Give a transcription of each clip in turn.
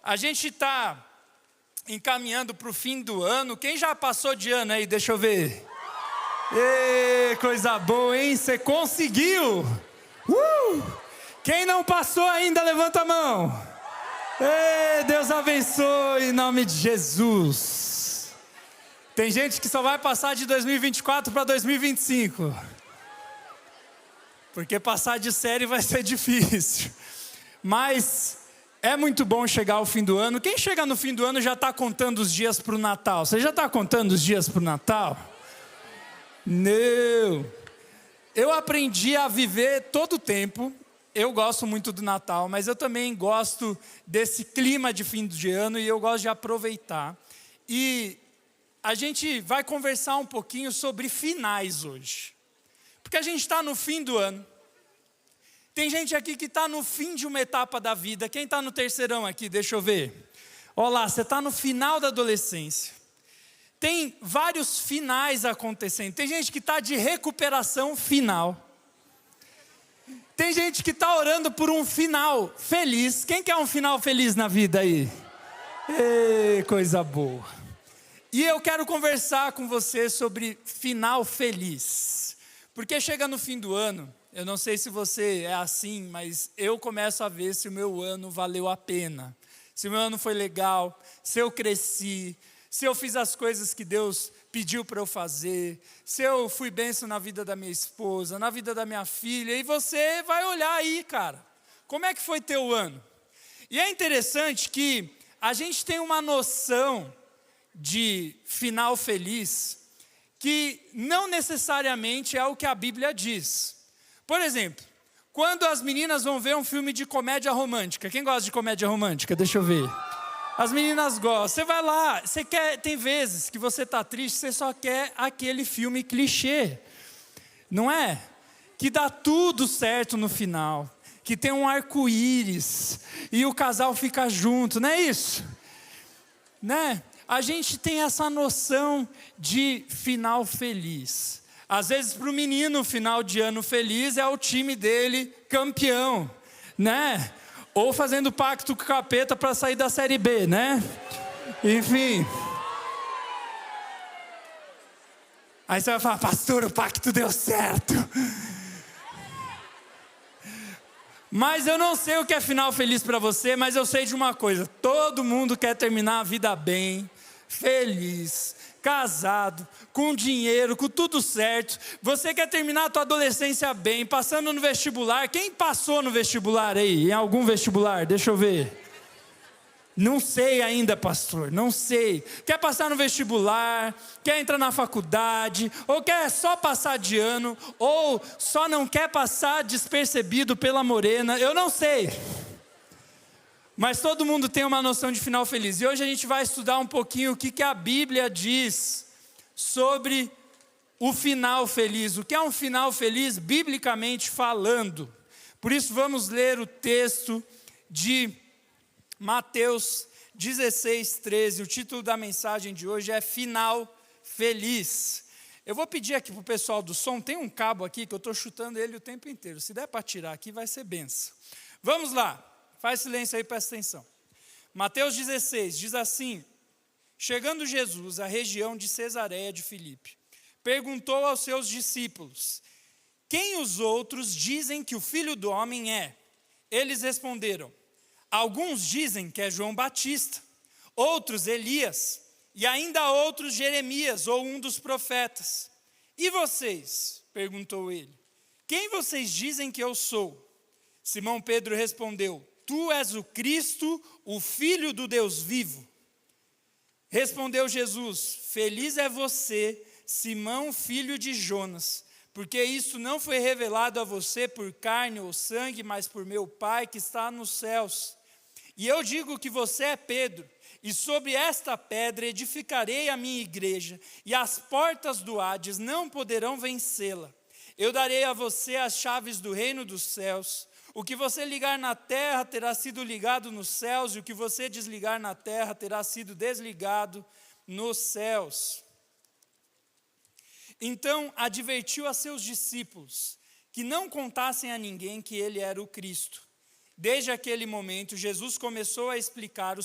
A gente está encaminhando para o fim do ano. Quem já passou de ano aí? Deixa eu ver. Ê, coisa boa, hein? Você conseguiu! Quem não passou ainda, levanta a mão. Ê, Deus abençoe em nome de Jesus. Tem gente que só vai passar de 2024 para 2025. Porque passar de série vai ser difícil. Mas é muito bom chegar ao fim do ano. Quem chega no fim do ano já está contando os dias para o Natal. Você já está contando os dias para o Natal? Não. Eu aprendi a viver todo o tempo. Eu gosto muito do Natal, mas eu também gosto desse clima de fim de ano e eu gosto de aproveitar. E a gente vai conversar um pouquinho sobre finais hoje. Porque a gente está no fim do ano. Tem gente aqui que está no fim de uma etapa da vida. Quem está no terceirão aqui? Deixa eu ver. Olha lá, você está no final da adolescência. Tem vários finais acontecendo. Tem gente que está de recuperação final. Tem gente que está orando por um final feliz. Quem quer um final feliz na vida aí? Ê, coisa boa. E eu quero conversar com você sobre final feliz. Porque chega no fim do ano. Eu não sei se você é assim, mas eu começo a ver se o meu ano valeu a pena. Se o meu ano foi legal, se eu cresci, se eu fiz as coisas que Deus pediu para eu fazer, se eu fui bênção na vida da minha esposa, na vida da minha filha, e você vai olhar aí, cara, como é que foi teu ano? E é interessante que a gente tem uma noção de final feliz que não necessariamente é o que a Bíblia diz. Por exemplo, quando as meninas vão ver um filme de comédia romântica, quem gosta de comédia romântica? Deixa eu ver. As meninas gostam. Você vai lá, você quer, tem vezes que você está triste, você só quer aquele filme clichê, não é? Que dá tudo certo no final, que tem um arco-íris e o casal fica junto, não é isso? Né? A gente tem essa noção de final feliz. Às vezes para o menino, final de ano feliz é o time dele campeão, né? Ou fazendo pacto com o capeta para sair da Série B, né? Enfim. Aí você vai falar, pastor, o pacto deu certo. Mas eu não sei o que é final feliz para você, mas eu sei de uma coisa. Todo mundo quer terminar a vida bem, feliz, casado, com dinheiro, com tudo certo. Você quer terminar a tua adolescência bem, passando no vestibular. Quem passou no vestibular aí? Em algum vestibular? Deixa eu ver. Não sei ainda, pastor, não sei. Quer passar no vestibular, quer entrar na faculdade, ou quer só passar de ano, ou só não quer passar despercebido pela morena, eu não sei. Mas todo mundo tem uma noção de final feliz. E hoje a gente vai estudar um pouquinho o que a Bíblia diz sobre o final feliz. O que é um final feliz, biblicamente falando. Por isso vamos ler o texto de Mateus 16, 13. O título da mensagem de hoje é Final Feliz. Eu vou pedir aqui para o pessoal do som, tem um cabo aqui que eu estou chutando ele o tempo inteiro. Se der para tirar aqui, vai ser benção. Vamos lá. Faz silêncio aí, presta atenção. Mateus 16 diz assim: chegando Jesus à região de Cesareia de Filipe, perguntou aos seus discípulos: quem os outros dizem que o Filho do Homem é? Eles responderam: alguns dizem que é João Batista, outros Elias, e ainda outros Jeremias ou um dos profetas. E vocês? Perguntou ele. Quem vocês dizem que eu sou? Simão Pedro respondeu: tu és o Cristo, o Filho do Deus vivo. Respondeu Jesus: feliz é você, Simão, filho de Jonas, porque isso não foi revelado a você por carne ou sangue, mas por meu Pai que está nos céus. E eu digo que você é Pedro, e sobre esta pedra edificarei a minha igreja, e as portas do Hades não poderão vencê-la. Eu darei a você as chaves do reino dos céus. O que você ligar na terra terá sido ligado nos céus, e o que você desligar na terra terá sido desligado nos céus. Então advertiu a seus discípulos que não contassem a ninguém que ele era o Cristo. Desde aquele momento, Jesus começou a explicar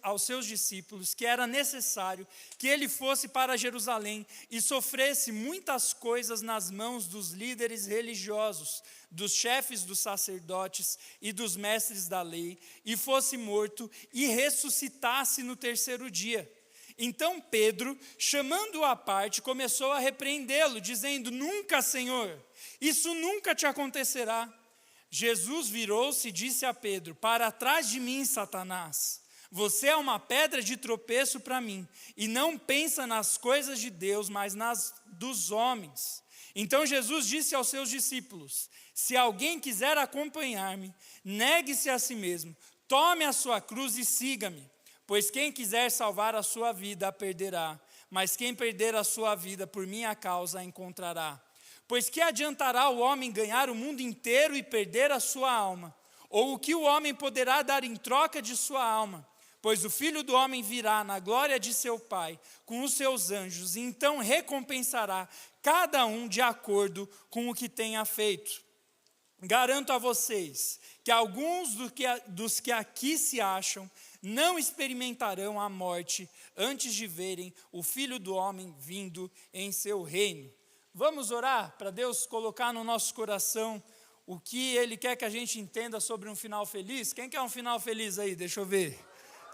aos seus discípulos que era necessário que ele fosse para Jerusalém e sofresse muitas coisas nas mãos dos líderes religiosos, dos chefes dos sacerdotes e dos mestres da lei, e fosse morto e ressuscitasse no terceiro dia. Então Pedro, chamando-o à parte, começou a repreendê-lo, dizendo: Nunca, Senhor, isso nunca te acontecerá. Jesus virou-se e disse a Pedro: Para trás de mim, Satanás, você é uma pedra de tropeço para mim, e não pensa nas coisas de Deus, mas nas dos homens. Então Jesus disse aos seus discípulos: Se alguém quiser acompanhar-me, negue-se a si mesmo, tome a sua cruz e siga-me. Pois quem quiser salvar a sua vida, a perderá, mas quem perder a sua vida por minha causa, a encontrará. Pois que adiantará o homem ganhar o mundo inteiro e perder a sua alma? Ou o que o homem poderá dar em troca de sua alma? Pois o Filho do Homem virá na glória de seu Pai, com os seus anjos, e então recompensará cada um de acordo com o que tenha feito. Garanto a vocês que alguns dos que aqui se acham não experimentarão a morte antes de verem o Filho do Homem vindo em seu reino. Vamos orar para Deus colocar no nosso coração o que Ele quer que a gente entenda sobre um final feliz? Quem quer um final feliz aí? Deixa eu ver.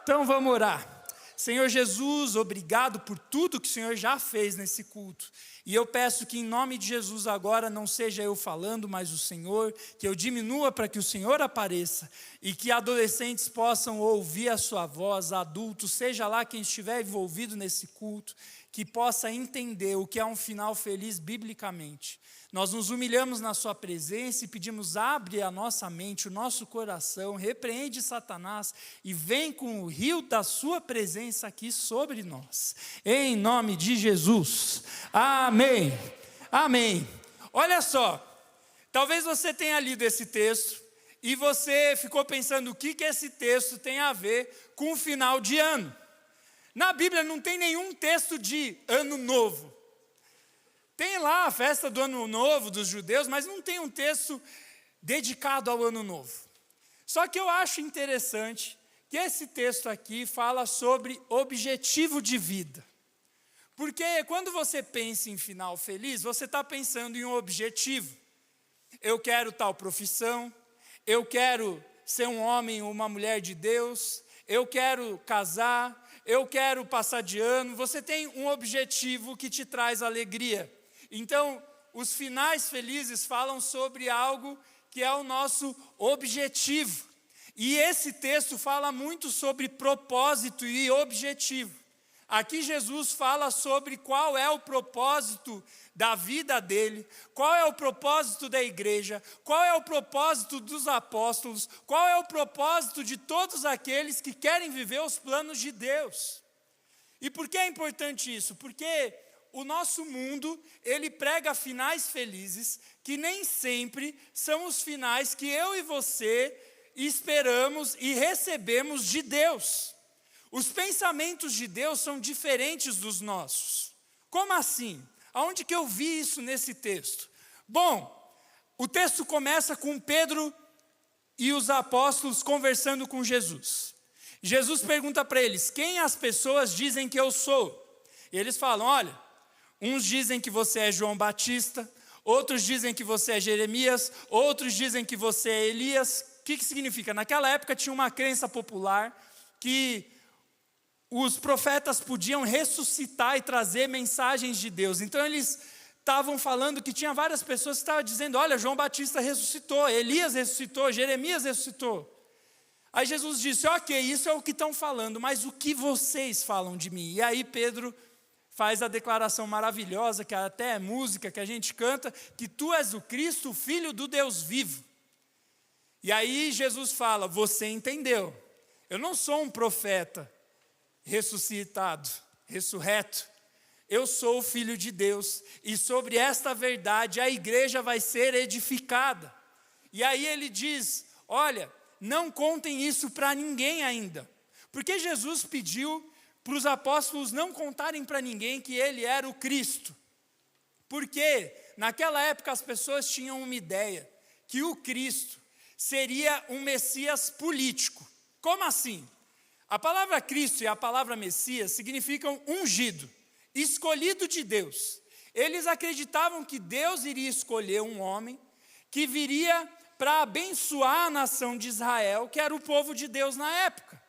Então vamos orar. Senhor Jesus, obrigado por tudo que o Senhor já fez nesse culto. E eu peço que em nome de Jesus agora não seja eu falando, mas o Senhor, que eu diminua para que o Senhor apareça e que adolescentes possam ouvir a sua voz, adultos, seja lá quem estiver envolvido nesse culto, que possa entender o que é um final feliz biblicamente. Nós nos humilhamos na sua presença e pedimos: abre a nossa mente, o nosso coração, repreende Satanás e vem com o rio da sua presença aqui sobre nós. Em nome de Jesus. Amém. Amém. Olha só, talvez você tenha lido esse texto e você ficou pensando o que esse texto tem a ver com o final de ano. Na Bíblia não tem nenhum texto de ano novo. Tem lá a festa do ano novo dos judeus, mas não tem um texto dedicado ao ano novo. Só que eu acho interessante que esse texto aqui fala sobre objetivo de vida. Porque quando você pensa em final feliz, você está pensando em um objetivo. Eu quero tal profissão, eu quero ser um homem ou uma mulher de Deus, eu quero casar, eu quero passar de ano. Você tem um objetivo que te traz alegria. Então, os finais felizes falam sobre algo que é o nosso objetivo. E esse texto fala muito sobre propósito e objetivo. Aqui Jesus fala sobre qual é o propósito da vida dele, qual é o propósito da igreja, qual é o propósito dos apóstolos, qual é o propósito de todos aqueles que querem viver os planos de Deus. E por que é importante isso? Porque o nosso mundo, ele prega finais felizes, que nem sempre são os finais que eu e você esperamos e recebemos de Deus. Os pensamentos de Deus são diferentes dos nossos. Como assim? Aonde que eu vi isso nesse texto? Bom, o texto começa com Pedro e os apóstolos conversando com Jesus. Jesus pergunta para eles: quem as pessoas dizem que eu sou? E eles falam: olha, uns dizem que você é João Batista, outros dizem que você é Jeremias, outros dizem que você é Elias. O que significa? Naquela época tinha uma crença popular que os profetas podiam ressuscitar e trazer mensagens de Deus. Então eles estavam falando que tinha várias pessoas que estavam dizendo: olha, João Batista ressuscitou, Elias ressuscitou, Jeremias ressuscitou. Aí Jesus disse: ok, isso é o que estão falando, mas o que vocês falam de mim? E aí Pedro faz a declaração maravilhosa, que até é música que a gente canta, que tu és o Cristo, o Filho do Deus vivo. E aí Jesus fala: você entendeu, eu não sou um profeta ressuscitado, ressurreto, eu sou o Filho de Deus, e sobre esta verdade a igreja vai ser edificada. E aí ele diz: olha, não contem isso para ninguém ainda, porque Jesus pediu para os apóstolos não contarem para ninguém que ele era o Cristo, porque naquela época as pessoas tinham uma ideia, que o Cristo seria um Messias político. Como assim? A palavra Cristo e a palavra Messias significam ungido, escolhido de Deus. Eles acreditavam que Deus iria escolher um homem que viria para abençoar a nação de Israel, que era o povo de Deus na época.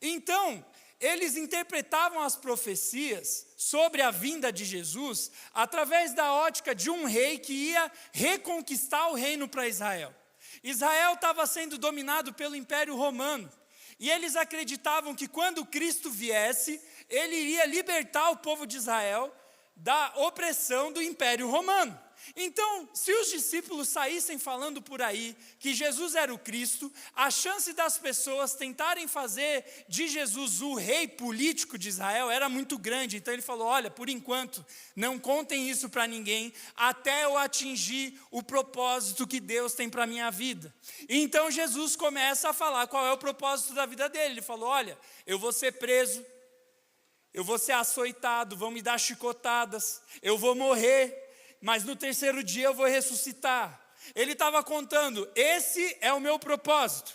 Então, eles interpretavam as profecias sobre a vinda de Jesus através da ótica de um rei que ia reconquistar o reino para Israel. Israel estava sendo dominado pelo Império Romano. E eles acreditavam que quando Cristo viesse, ele iria libertar o povo de Israel da opressão do Império Romano. Então, se os discípulos saíssem falando por aí que Jesus era o Cristo, a chance das pessoas tentarem fazer de Jesus o rei político de Israel era muito grande. Então ele falou, olha, por enquanto, não contem isso para ninguém, até eu atingir o propósito que Deus tem para a minha vida. E então Jesus começa a falar qual é o propósito da vida dele. Ele falou, olha, eu vou ser preso, eu vou ser açoitado, vão me dar chicotadas, eu vou morrer, mas no terceiro dia eu vou ressuscitar. Ele estava contando, esse é o meu propósito,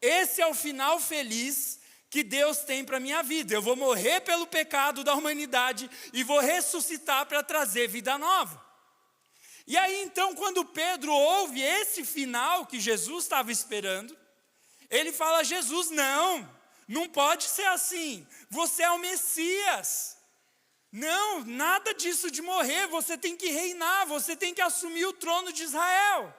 esse é o final feliz que Deus tem para a minha vida. Eu vou morrer pelo pecado da humanidade e vou ressuscitar para trazer vida nova. E aí então, quando Pedro ouve esse final que Jesus estava esperando, ele fala, Jesus, não pode ser assim, você é o Messias. Não, nada disso de morrer, você tem que reinar, você tem que assumir o trono de Israel.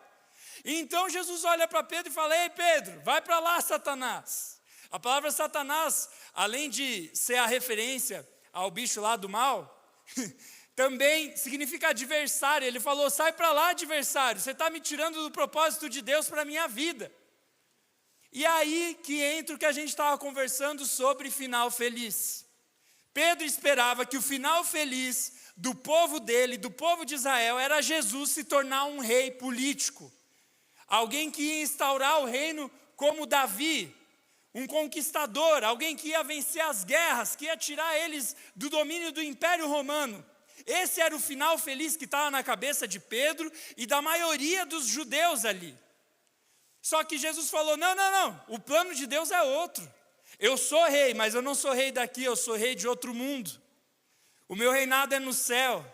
E então Jesus olha para Pedro e fala, ei Pedro, vai para lá Satanás. A palavra Satanás, além de ser a referência ao bicho lá do mal, também significa adversário. Ele falou, sai para lá adversário, você está me tirando do propósito de Deus para a minha vida. E aí que entra o que a gente estava conversando sobre final feliz. Pedro esperava que o final feliz do povo dele, do povo de Israel, era Jesus se tornar um rei político. Alguém que ia instaurar o reino como Davi, um conquistador, alguém que ia vencer as guerras, que ia tirar eles do domínio do Império Romano. Esse era o final feliz que estava na cabeça de Pedro e da maioria dos judeus ali. Só que Jesus falou, não, o plano de Deus é outro. Eu sou rei, mas eu não sou rei daqui, eu sou rei de outro mundo. O meu reinado é no céu.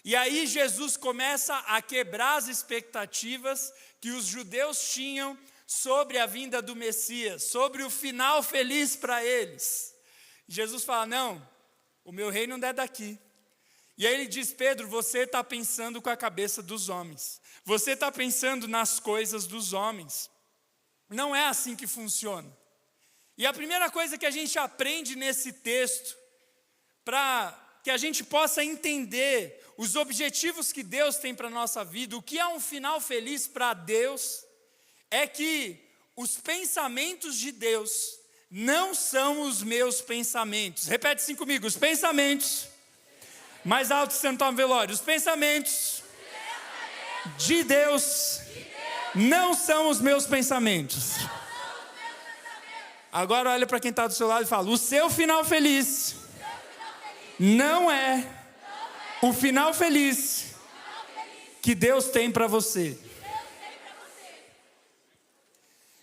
E aí Jesus começa a quebrar as expectativas que os judeus tinham sobre a vinda do Messias, sobre o final feliz para eles. Jesus fala, não, o meu reino não é daqui. E aí ele diz, Pedro, você está pensando com a cabeça dos homens. Você está pensando nas coisas dos homens. Não é assim que funciona. E a primeira coisa que a gente aprende nesse texto, para que a gente possa entender os objetivos que Deus tem para a nossa vida, o que é um final feliz para Deus, é que os pensamentos de Deus não são os meus pensamentos. Repete assim comigo, os pensamentos, mais alto que você não está no velório, os pensamentos de Deus não são os meus pensamentos. Agora olha para quem está do seu lado e fala, o seu final feliz não é o final feliz que Deus tem para você.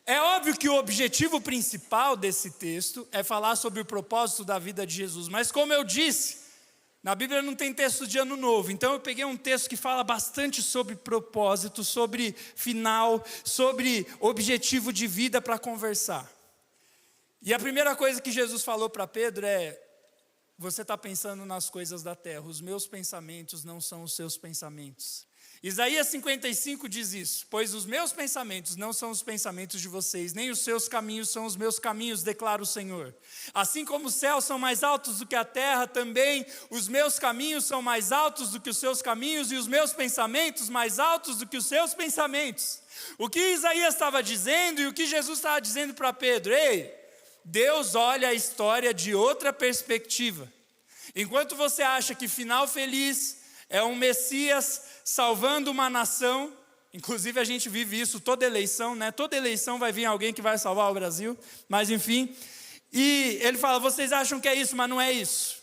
É óbvio que o objetivo principal desse texto é falar sobre o propósito da vida de Jesus, mas como eu disse, na Bíblia não tem texto de ano novo, então eu peguei um texto que fala bastante sobre propósito, sobre final, sobre objetivo de vida para conversar. E a primeira coisa que Jesus falou para Pedro é, você está pensando nas coisas da terra, os meus pensamentos não são os seus pensamentos. Isaías 55 diz isso, pois os meus pensamentos não são os pensamentos de vocês, nem os seus caminhos são os meus caminhos, declara o Senhor. Assim como os céus são mais altos do que a terra, também os meus caminhos são mais altos do que os seus caminhos, e os meus pensamentos mais altos do que os seus pensamentos. O que Isaías estava dizendo e o que Jesus estava dizendo para Pedro, ei, Deus olha a história de outra perspectiva. Enquanto você acha que final feliz é um Messias salvando uma nação, inclusive a gente vive isso toda eleição, né? Toda eleição vai vir alguém que vai salvar o Brasil, mas enfim. E ele fala, vocês acham que é isso, mas não é isso.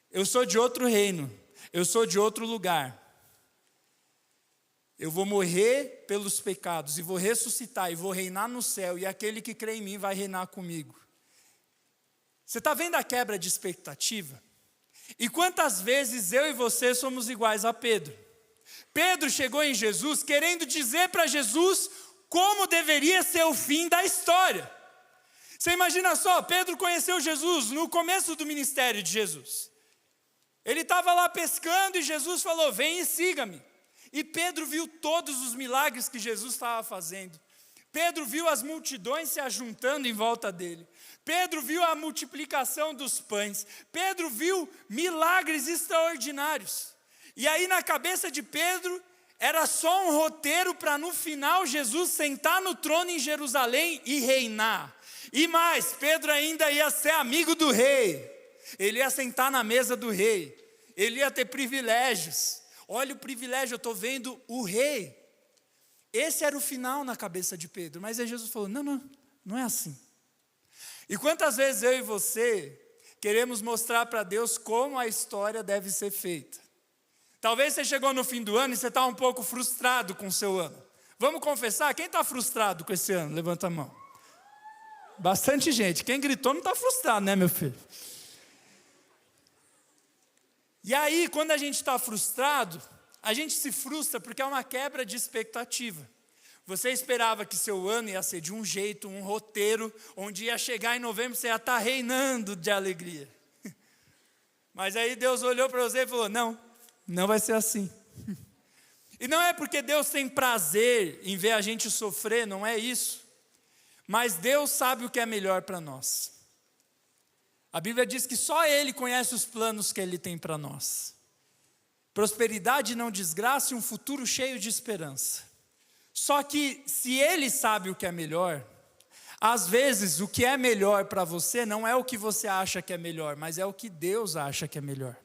Eu sou de outro reino, eu sou de outro lugar. Eu vou morrer pelos pecados, e vou ressuscitar, e vou reinar no céu, e aquele que crê em mim vai reinar comigo. Você está vendo a quebra de expectativa? E quantas vezes eu e você somos iguais a Pedro? Pedro chegou em Jesus querendo dizer para Jesus como deveria ser o fim da história. Você imagina só, Pedro conheceu Jesus no começo do ministério de Jesus. Ele estava lá pescando e Jesus falou: vem e siga-me. E Pedro viu todos os milagres que Jesus estava fazendo. Pedro viu as multidões se ajuntando em volta dele. Pedro viu a multiplicação dos pães. Pedro viu milagres extraordinários. E aí na cabeça de Pedro era só um roteiro para no final Jesus sentar no trono em Jerusalém e reinar. E mais, Pedro ainda ia ser amigo do rei. Ele ia sentar na mesa do rei. Ele ia ter privilégios. Olha o privilégio, eu estou vendo o rei. Esse era o final na cabeça de Pedro. Mas aí Jesus falou: não é assim. E quantas vezes eu e você queremos mostrar para Deus como a história deve ser feita? Talvez você chegou no fim do ano e você está um pouco frustrado com o seu ano. Vamos confessar? Quem está frustrado com esse ano? Levanta a mão. Bastante gente. Quem gritou não está frustrado, né, meu filho? E aí, quando a gente está frustrado, a gente se frustra porque é uma quebra de expectativa. Você esperava que seu ano ia ser de um jeito, um roteiro, onde ia chegar em novembro você ia estar reinando de alegria. Mas aí Deus olhou para você e falou: não vai ser assim. E não é porque Deus tem prazer em ver a gente sofrer, não é isso. Mas Deus sabe o que é melhor para nós. A Bíblia diz que só Ele conhece os planos que Ele tem para nós. Prosperidade, não desgraça e um futuro cheio de esperança. Só que se Ele sabe o que é melhor, às vezes o que é melhor para você não é o que você acha que é melhor, mas é o que Deus acha que é melhor.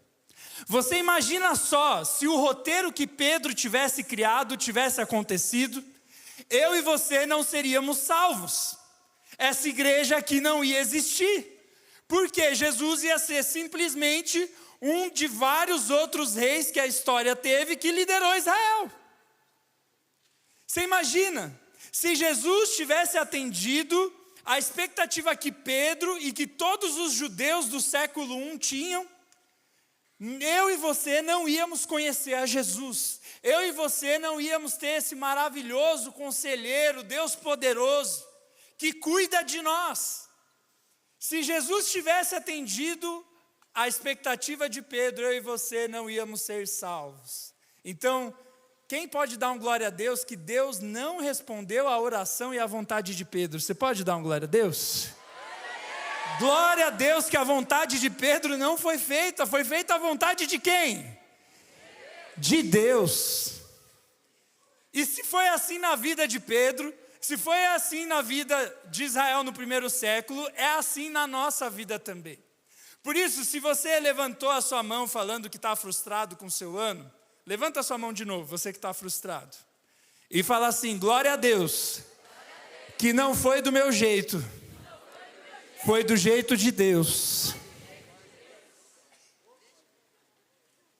Você imagina só, se o roteiro que Pedro tivesse criado tivesse acontecido, eu e você não seríamos salvos. Essa igreja aqui não ia existir. Porque Jesus ia ser simplesmente um de vários outros reis que a história teve que liderou Israel. Você imagina, se Jesus tivesse atendido a expectativa que Pedro e que todos os judeus do século I tinham, eu e você não íamos conhecer a Jesus. Eu e você não íamos ter esse maravilhoso conselheiro, Deus poderoso, que cuida de nós. Se Jesus tivesse atendido a expectativa de Pedro, eu e você não íamos ser salvos. Então, quem pode dar um glória a Deus que Deus não respondeu à oração e à vontade de Pedro? Você pode dar um glória a Deus? Glória a Deus que a vontade de Pedro não foi feita a vontade de quem? De Deus. E se foi assim na vida de Pedro, se foi assim na vida de Israel no primeiro século, é assim na nossa vida também. Por isso, se você levantou a sua mão falando que está frustrado com o seu ano, levanta a sua mão de novo, você que está frustrado. E fala assim: glória a Deus, que não foi do meu jeito, foi do jeito de Deus.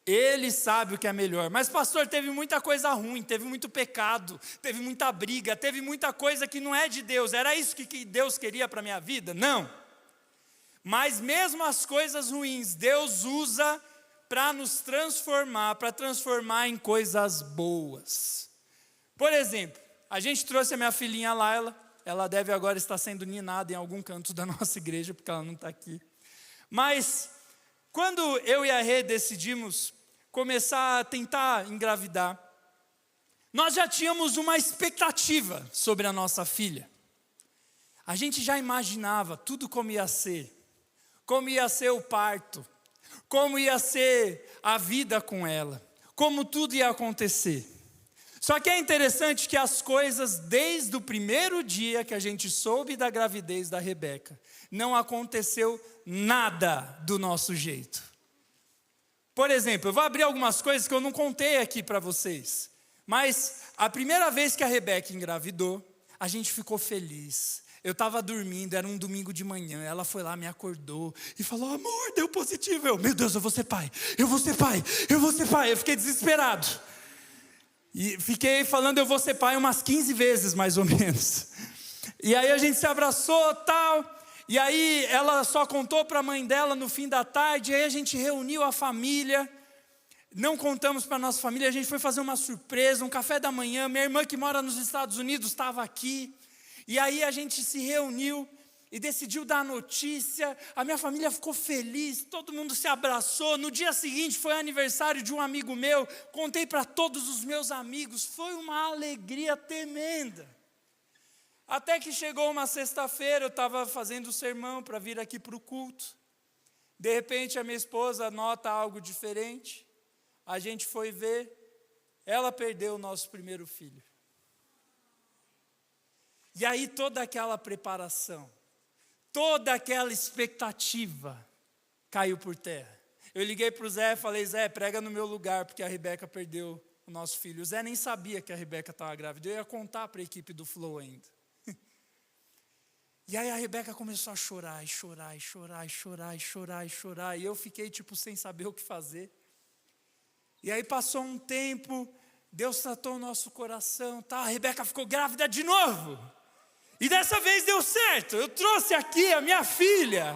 Ele sabe o que é melhor. Mas pastor, teve muita coisa ruim, teve muito pecado, teve muita briga, teve muita coisa que não é de Deus. Era isso que Deus queria para a minha vida? Não. Mas mesmo as coisas ruins, Deus usa para nos transformar, para transformar em coisas boas. Por exemplo, a gente trouxe a minha filhinha Laila. Ela deve agora estar sendo ninada em algum canto da nossa igreja, porque ela não está aqui. Mas quando eu e a Rê decidimos começar a tentar engravidar, nós já tínhamos uma expectativa sobre a nossa filha. A gente já imaginava tudo como ia ser o parto, como ia ser a vida com ela, como tudo ia acontecer. Só que é interessante que as coisas, desde o primeiro dia que a gente soube da gravidez da Rebeca, não aconteceu nada do nosso jeito. Por exemplo, eu vou abrir algumas coisas que eu não contei aqui para vocês. Mas a primeira vez que a Rebeca engravidou, a gente ficou feliz. Eu estava dormindo, era um domingo de manhã, ela foi lá, me acordou e falou: amor, deu positivo. Meu Deus, eu vou ser pai, eu vou ser pai, eu vou ser pai. Eu fiquei desesperado. E fiquei falando, eu vou ser pai umas 15 vezes, mais ou menos. E aí a gente se abraçou, tal. E aí ela só contou para a mãe dela no fim da tarde. E aí a gente reuniu a família. Não contamos para a nossa família. A gente foi fazer uma surpresa, um café da manhã. Minha irmã que mora nos Estados Unidos estava aqui. E aí a gente se reuniu e decidiu dar a notícia. A minha família ficou feliz, todo mundo se abraçou. No dia seguinte foi aniversário de um amigo meu. Contei para todos os meus amigos. Foi uma alegria tremenda. Até que chegou uma sexta-feira, eu estava fazendo o sermão para vir aqui para o culto. De repente a minha esposa nota algo diferente. A gente foi ver, ela perdeu o nosso primeiro filho. E aí toda aquela preparação, toda aquela expectativa caiu por terra. Eu liguei para o Zé e falei, Zé, prega no meu lugar, porque a Rebeca perdeu o nosso filho. O Zé nem sabia que a Rebeca estava grávida, eu ia contar para a equipe do Flow ainda. E aí a Rebeca começou a chorar, e chorar, e chorar, e chorar, e chorar, e chorar. E eu fiquei tipo sem saber o que fazer. E aí passou um tempo, Deus tratou o nosso coração, tá? A Rebeca ficou grávida de novo. E dessa vez deu certo, eu trouxe aqui a minha filha.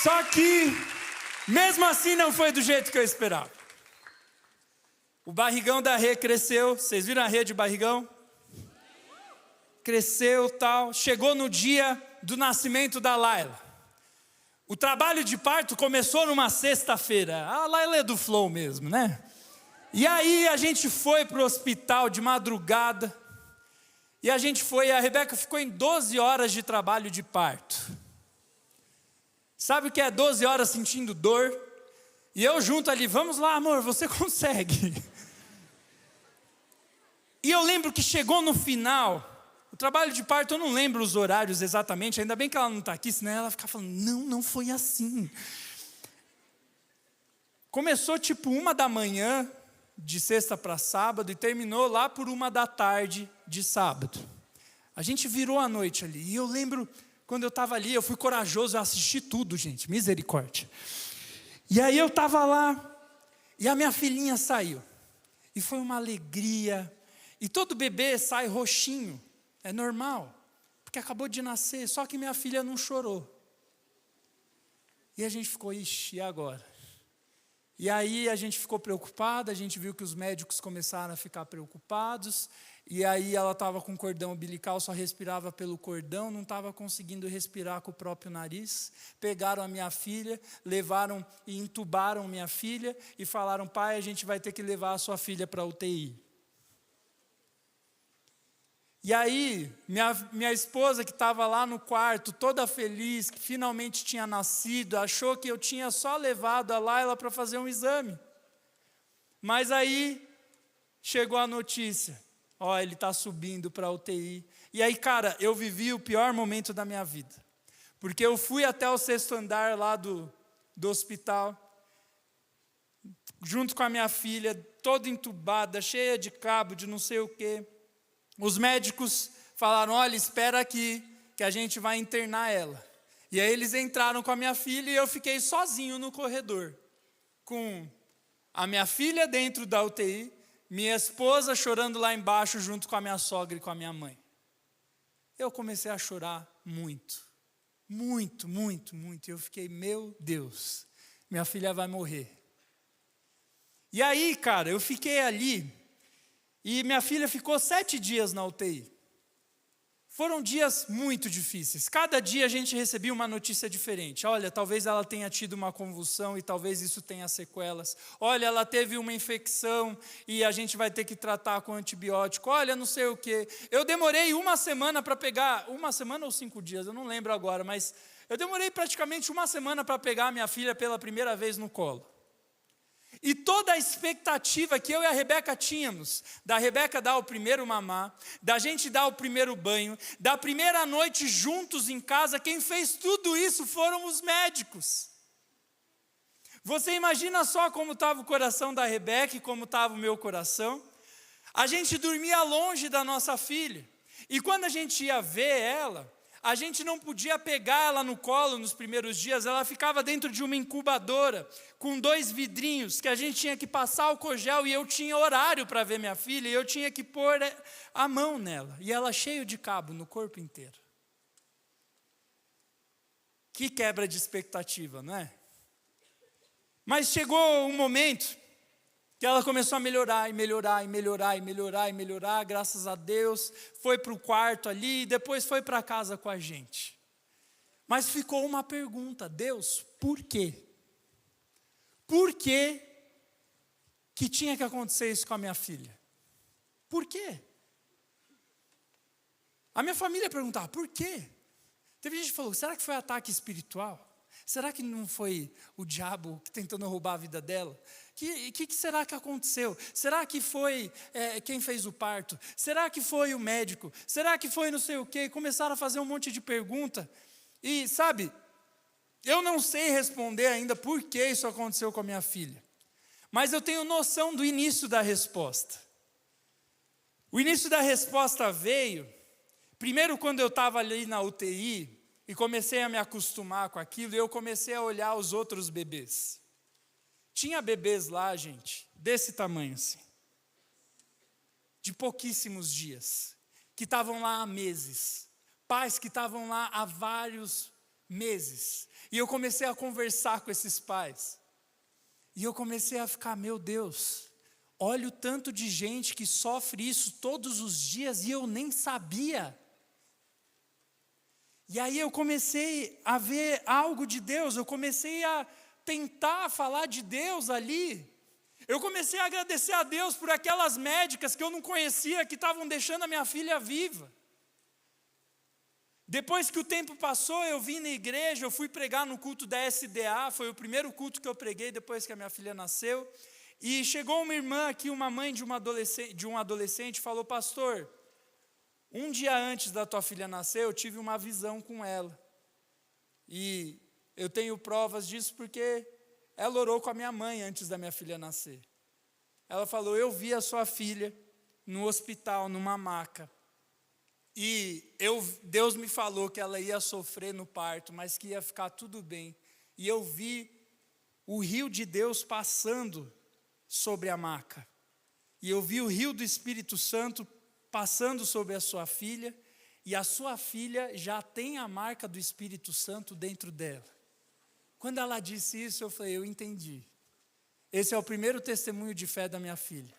Só que, mesmo assim, não foi do jeito que eu esperava. O barrigão da Rê cresceu, vocês viram a Rê de barrigão? Cresceu, tal, chegou no dia do nascimento da Laila. O trabalho de parto começou numa sexta-feira. A Laila é do Flow mesmo, né? E aí a gente foi para o hospital de madrugada. E a gente foi, a Rebeca ficou em 12 horas de trabalho de parto. Sabe o que é 12 horas sentindo dor? E eu junto ali, vamos lá amor, você consegue. E eu lembro que chegou no final, o trabalho de parto, eu não lembro os horários exatamente, ainda bem que ela não está aqui, senão ela fica falando, não foi assim. Começou tipo 1h, de sexta para sábado, e terminou lá por 1h de sábado. A gente virou a noite ali, e eu lembro, quando eu estava ali, eu fui corajoso, eu assisti tudo, gente, misericórdia. E aí eu estava lá, e a minha filhinha saiu, e foi uma alegria, e todo bebê sai roxinho, é normal, porque acabou de nascer, só que minha filha não chorou. E a gente ficou, ixi, e agora? E aí a gente ficou preocupado, a gente viu que os médicos começaram a ficar preocupados, e aí ela estava com cordão umbilical, só respirava pelo cordão, não estava conseguindo respirar com o próprio nariz. Pegaram a minha filha, levaram e entubaram minha filha, e falaram, pai, a gente vai ter que levar a sua filha para a UTI. E aí, minha esposa que estava lá no quarto, toda feliz, que finalmente tinha nascido, achou que eu tinha só levado a Laila para fazer um exame. Mas aí, chegou a notícia, ele está subindo para a UTI. E aí, cara, eu vivi o pior momento da minha vida. Porque eu fui até o 6º andar lá do hospital, junto com a minha filha, toda entubada, cheia de cabo, de não sei o quê. Os médicos falaram, olha, espera aqui, que a gente vai internar ela. E aí eles entraram com a minha filha e eu fiquei sozinho no corredor, com a minha filha dentro da UTI, minha esposa chorando lá embaixo junto com a minha sogra e com a minha mãe. Eu comecei a chorar muito, muito, muito, muito. Eu fiquei, meu Deus, minha filha vai morrer. E aí, cara, eu fiquei ali, e minha filha ficou 7 dias na UTI. Foram dias muito difíceis. Cada dia a gente recebia uma notícia diferente. Olha, talvez ela tenha tido uma convulsão e talvez isso tenha sequelas. Olha, ela teve uma infecção e a gente vai ter que tratar com antibiótico. Olha, não sei o quê. Eu demorei 1 semana para pegar, 1 semana ou 5 dias, eu não lembro agora, mas eu demorei praticamente 1 semana para pegar a minha filha pela primeira vez no colo. E toda a expectativa que eu e a Rebeca tínhamos, da Rebeca dar o primeiro mamar, da gente dar o primeiro banho, da primeira noite juntos em casa, quem fez tudo isso foram os médicos. Você imagina só como estava o coração da Rebeca e como estava o meu coração? A gente dormia longe da nossa filha, e quando a gente ia ver ela, A gente não podia pegar ela no colo nos primeiros dias, ela ficava dentro de uma incubadora, com 2 vidrinhos, que a gente tinha que passar álcool gel, e eu tinha horário para ver minha filha, e eu tinha que pôr a mão nela, e ela cheia de cabo no corpo inteiro. Que quebra de expectativa, não é? Mas chegou um momento que ela começou a melhorar, e melhorar, e melhorar, e melhorar, e melhorar, graças a Deus, foi para o quarto ali, e depois foi para casa com a gente. Mas ficou uma pergunta: Deus, por quê? Por que tinha que acontecer isso com a minha filha? Por quê? A minha família perguntava, por quê? Teve gente que falou, será que foi ataque espiritual? Será que não foi o diabo que tentando roubar a vida dela? Que será que aconteceu? Será que foi quem fez o parto? Será que foi o médico? Será que foi não sei o quê? Começaram a fazer um monte de pergunta. E sabe, eu não sei responder ainda por que isso aconteceu com a minha filha. Mas eu tenho noção do início da resposta. O início da resposta veio, primeiro quando eu estava ali na UTI, e comecei a me acostumar com aquilo, e eu comecei a olhar os outros bebês. Tinha bebês lá, gente, desse tamanho assim, de pouquíssimos dias, que estavam lá há meses, pais que estavam lá há vários meses, e eu comecei a conversar com esses pais, e eu comecei a ficar, meu Deus, olha o tanto de gente que sofre isso todos os dias, e eu nem sabia. E aí eu comecei a ver algo de Deus, eu comecei a tentar falar de Deus ali. Eu comecei a agradecer a Deus por aquelas médicas que eu não conhecia, que estavam deixando a minha filha viva. Depois que o tempo passou, eu vim na igreja, eu fui pregar no culto da SDA, foi o primeiro culto que eu preguei depois que a minha filha nasceu. E chegou uma irmã aqui, uma mãe de um adolescente, falou, pastor, um dia antes da tua filha nascer, eu tive uma visão com ela. E eu tenho provas disso porque ela orou com a minha mãe antes da minha filha nascer. Ela falou, eu vi a sua filha no hospital, numa maca. E Deus me falou que ela ia sofrer no parto, mas que ia ficar tudo bem. E eu vi o rio de Deus passando sobre a maca. E eu vi o rio do Espírito Santo passando sobre a sua filha, e a sua filha já tem a marca do Espírito Santo dentro dela. Quando ela disse isso, eu falei, eu entendi. Esse é o primeiro testemunho de fé da minha filha.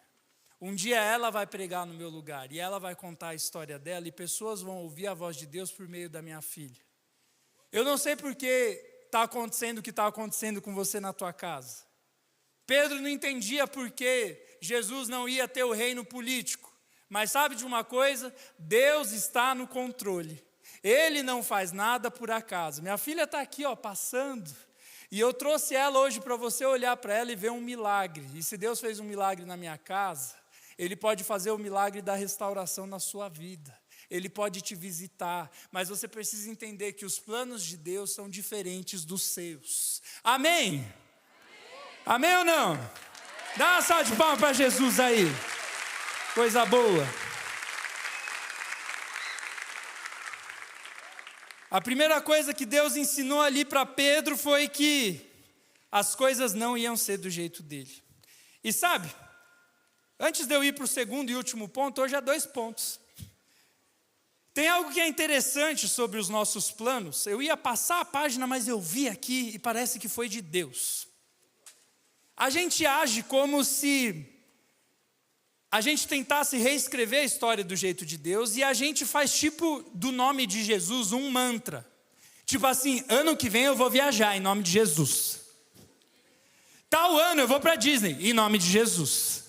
Um dia ela vai pregar no meu lugar, e ela vai contar a história dela, e pessoas vão ouvir a voz de Deus por meio da minha filha. Eu não sei por que está acontecendo o que está acontecendo com você na tua casa. Pedro não entendia por que Jesus não ia ter o reino político. Mas sabe de uma coisa? Deus está no controle. Ele não faz nada por acaso. Minha filha está aqui, passando. E eu trouxe ela hoje para você olhar para ela e ver um milagre. E se Deus fez um milagre na minha casa, Ele pode fazer o milagre da restauração na sua vida. Ele pode te visitar. Mas você precisa entender que os planos de Deus são diferentes dos seus. Amém? Amém ou não? Dá uma salva de palmas para Jesus aí. Coisa boa. A primeira coisa que Deus ensinou ali para Pedro foi que as coisas não iam ser do jeito dele. E sabe, antes de eu ir para o segundo e último ponto, hoje há 2 pontos. Tem algo que é interessante sobre os nossos planos. Eu ia passar a página, mas eu vi aqui e parece que foi de Deus. A gente age como se a gente tentasse reescrever a história do jeito de Deus, e a gente faz tipo do nome de Jesus um mantra. Tipo assim, ano que vem eu vou viajar em nome de Jesus. Tal ano eu vou para Disney em nome de Jesus.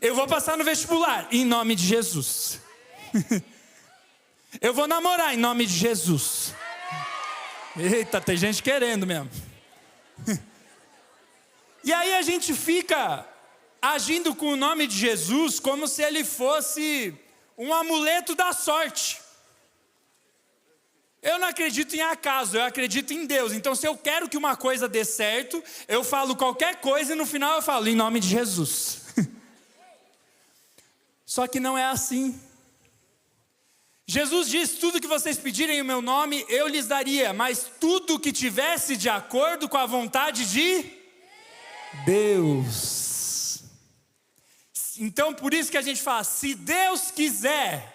Eu vou passar no vestibular em nome de Jesus. Eu vou namorar em nome de Jesus. Eita, tem gente querendo mesmo. E aí a gente fica agindo com o nome de Jesus como se ele fosse um amuleto da sorte. Eu não acredito em acaso, eu acredito em Deus. Então, se eu quero que uma coisa dê certo, eu falo qualquer coisa e no final eu falo em nome de Jesus. Só que não é assim. Jesus disse: tudo que vocês pedirem em meu nome, eu lhes daria, mas tudo que tivesse de acordo com a vontade de Deus. Então, por isso que a gente fala: se Deus quiser,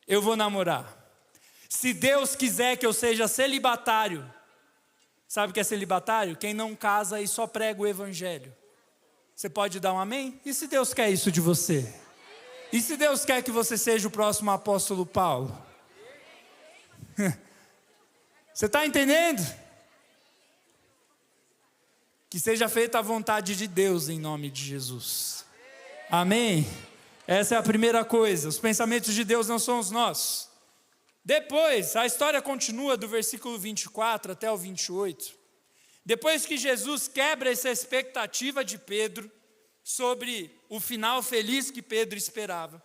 eu vou namorar. Se Deus quiser que eu seja celibatário. Sabe o que é celibatário? Quem não casa e só prega o evangelho. Você pode dar um amém? E se Deus quer isso de você? E se Deus quer que você seja o próximo apóstolo Paulo? Você está entendendo? Que seja feita a vontade de Deus em nome de Jesus. Amém? Essa é a primeira coisa. Os pensamentos de Deus não são os nossos. Depois, a história continua do versículo 24 até o 28. Depois que Jesus quebra essa expectativa de Pedro sobre o final feliz que Pedro esperava,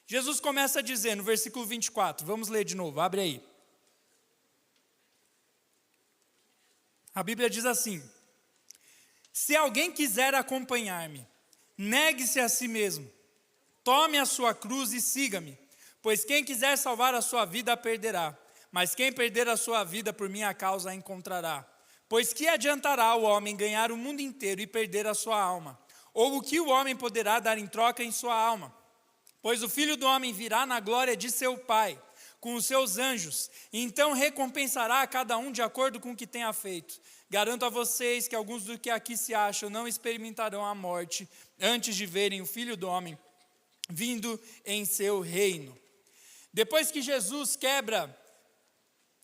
Jesus começa a dizer no versículo 24, vamos ler de novo, abre aí. A Bíblia diz assim: se alguém quiser acompanhar-me, negue-se a si mesmo, tome a sua cruz e siga-me, pois quem quiser salvar a sua vida a perderá, mas quem perder a sua vida por minha causa a encontrará. Pois que adiantará o homem ganhar o mundo inteiro e perder a sua alma? Ou o que o homem poderá dar em troca em sua alma? Pois o Filho do Homem virá na glória de seu Pai, com os seus anjos, e então recompensará a cada um de acordo com o que tenha feito. Garanto a vocês que alguns do que aqui se acham não experimentarão a morte, antes de verem o Filho do Homem vindo em seu reino. Depois que Jesus quebra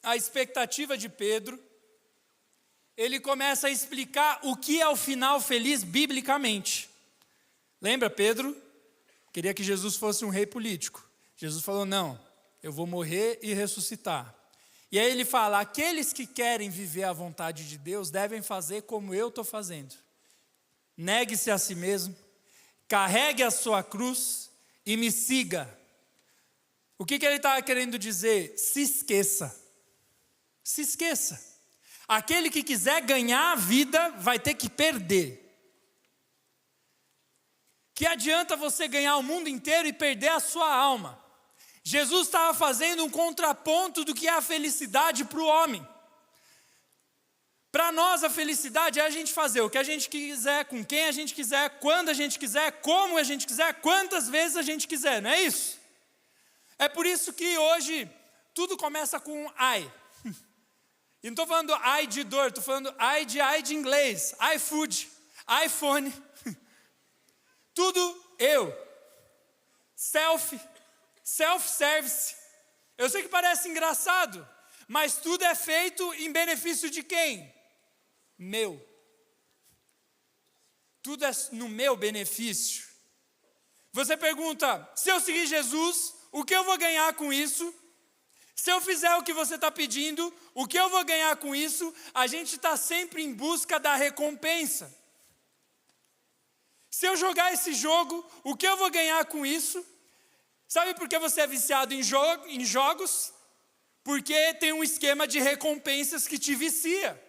a expectativa de Pedro, ele começa a explicar o que é o final feliz biblicamente. Lembra, Pedro queria que Jesus fosse um rei político. Jesus falou: não, eu vou morrer e ressuscitar. E aí ele fala: aqueles que querem viver a vontade de Deus devem fazer como eu estou fazendo. Negue-se a si mesmo, carregue a sua cruz e me siga. O que ele estava querendo dizer? Se esqueça. Se esqueça. Aquele que quiser ganhar a vida vai ter que perder. Que adianta você ganhar o mundo inteiro e perder a sua alma? Jesus estava fazendo um contraponto do que é a felicidade para o homem. Para nós a felicidade é a gente fazer o que a gente quiser, com quem a gente quiser, quando a gente quiser, como a gente quiser, quantas vezes a gente quiser, não é isso? É por isso que hoje tudo começa com um ai. E não estou falando ai de dor, estou falando ai de inglês, iFood, iPhone, tudo eu, self-service. Eu sei que parece engraçado, mas tudo é feito em benefício de quem? Meu. Tudo é no meu benefício. Você pergunta: se eu seguir Jesus, o que eu vou ganhar com isso? Se eu fizer o que você está pedindo, o que eu vou ganhar com isso? A gente está sempre em busca da recompensa. Se eu jogar esse jogo, o que eu vou ganhar com isso? Sabe por que você é viciado em jogos? Porque tem um esquema de recompensas que te vicia.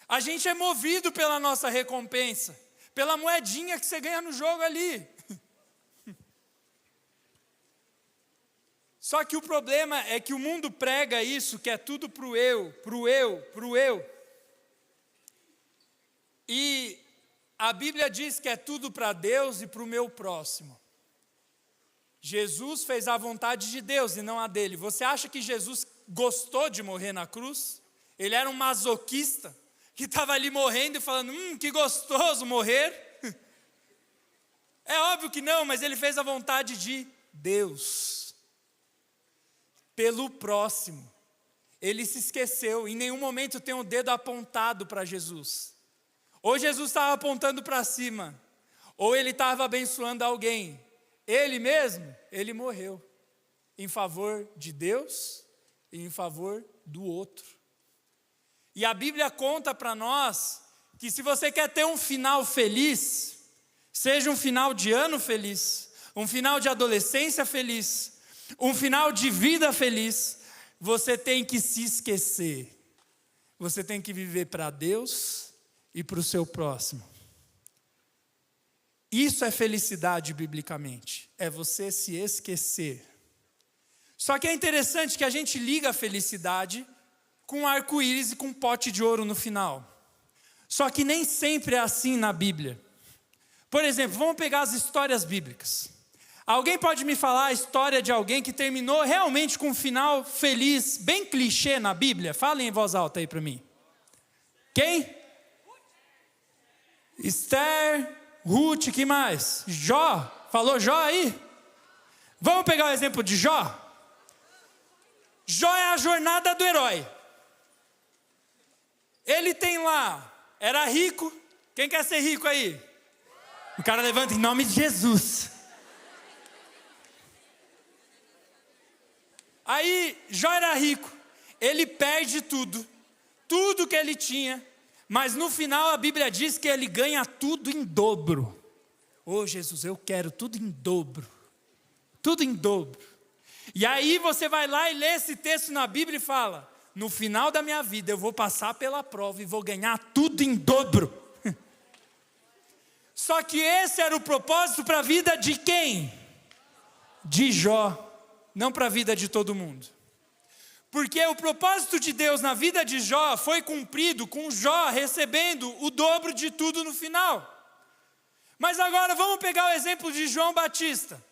A gente é movido pela nossa recompensa, pela moedinha que você ganha no jogo ali. Só que o problema é que o mundo prega isso, que é tudo pro eu. E a Bíblia diz que é tudo para Deus e para o meu próximo. Jesus fez a vontade de Deus e não a dele. Você acha que Jesus gostou de morrer na cruz? Ele era um masoquista que estava ali morrendo e falando: que gostoso morrer. É óbvio que não, mas ele fez a vontade de Deus. Pelo próximo. Ele se esqueceu, em nenhum momento tem o dedo apontado para Jesus. Ou Jesus estava apontando para cima, ou ele estava abençoando alguém. Ele mesmo, ele morreu em favor de Deus e em favor do outro. E a Bíblia conta para nós que se você quer ter um final feliz, seja um final de ano feliz, um final de adolescência feliz, um final de vida feliz, você tem que se esquecer. Você tem que viver para Deus e para o seu próximo. Isso é felicidade biblicamente. É você se esquecer. Só que é interessante que a gente liga a felicidade com arco-íris e com um pote de ouro no final. Só que nem sempre é assim na Bíblia. Por exemplo, vamos pegar as histórias bíblicas. Alguém pode me falar a história de alguém que terminou realmente com um final feliz, bem clichê na Bíblia? Falem em voz alta aí para mim. Quem? Esther, Ruth, que mais? Jó. Falou Jó aí? Vamos pegar o exemplo de Jó? Jó é a jornada do herói. Ele tem lá, era rico. Quem quer ser rico aí? O cara levanta em nome de Jesus. Aí, Jó era rico. Ele perde tudo. Tudo que ele tinha. Mas no final a Bíblia diz que ele ganha tudo em dobro. Oh Jesus, eu quero tudo em dobro. Tudo em dobro. E aí você vai lá e lê esse texto na Bíblia e fala: no final da minha vida eu vou passar pela prova e vou ganhar tudo em dobro. Só que esse era o propósito para a vida de quem? De Jó. Não para a vida de todo mundo. Porque o propósito de Deus na vida de Jó foi cumprido com Jó recebendo o dobro de tudo no final. Mas agora vamos pegar o exemplo de João Batista.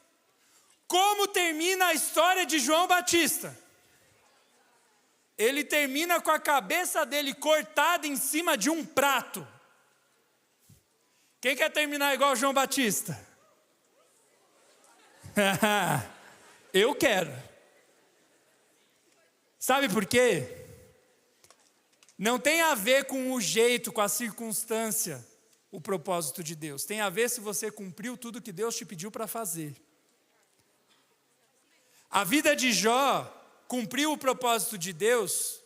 Como termina a história de João Batista? Ele termina com a cabeça dele cortada em cima de um prato. Quem quer terminar igual João Batista? Eu quero. Sabe por quê? Não tem a ver com o jeito, com a circunstância, o propósito de Deus. Tem a ver se você cumpriu tudo que Deus te pediu para fazer. A vida de Jó cumpriu o propósito de Deus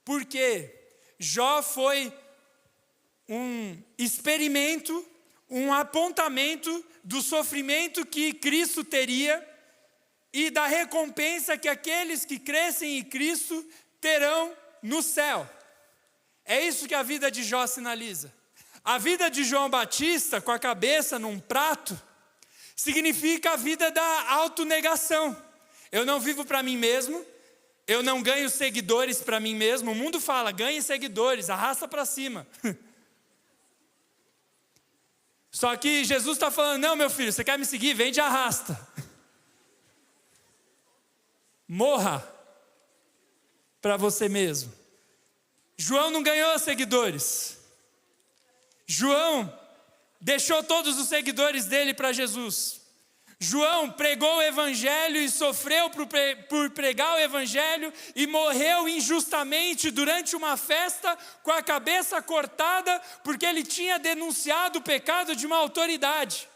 porque Jó foi um experimento, um apontamento do sofrimento que Cristo teria e da recompensa que aqueles que crescem em Cristo terão no céu. É isso que a vida de Jó sinaliza. A vida de João Batista, com a cabeça num prato, significa a vida da autonegação. Eu não vivo para mim mesmo, eu não ganho seguidores para mim mesmo. O mundo fala, ganhe seguidores, arrasta para cima. Só que Jesus está falando, não meu filho, você quer me seguir? Vem de arrasta. Morra para você mesmo. João não ganhou seguidores. João deixou todos os seguidores dele para Jesus. João pregou o evangelho e sofreu por pregar o evangelho e morreu injustamente durante uma festa com a cabeça cortada porque ele tinha denunciado o pecado de uma autoridade.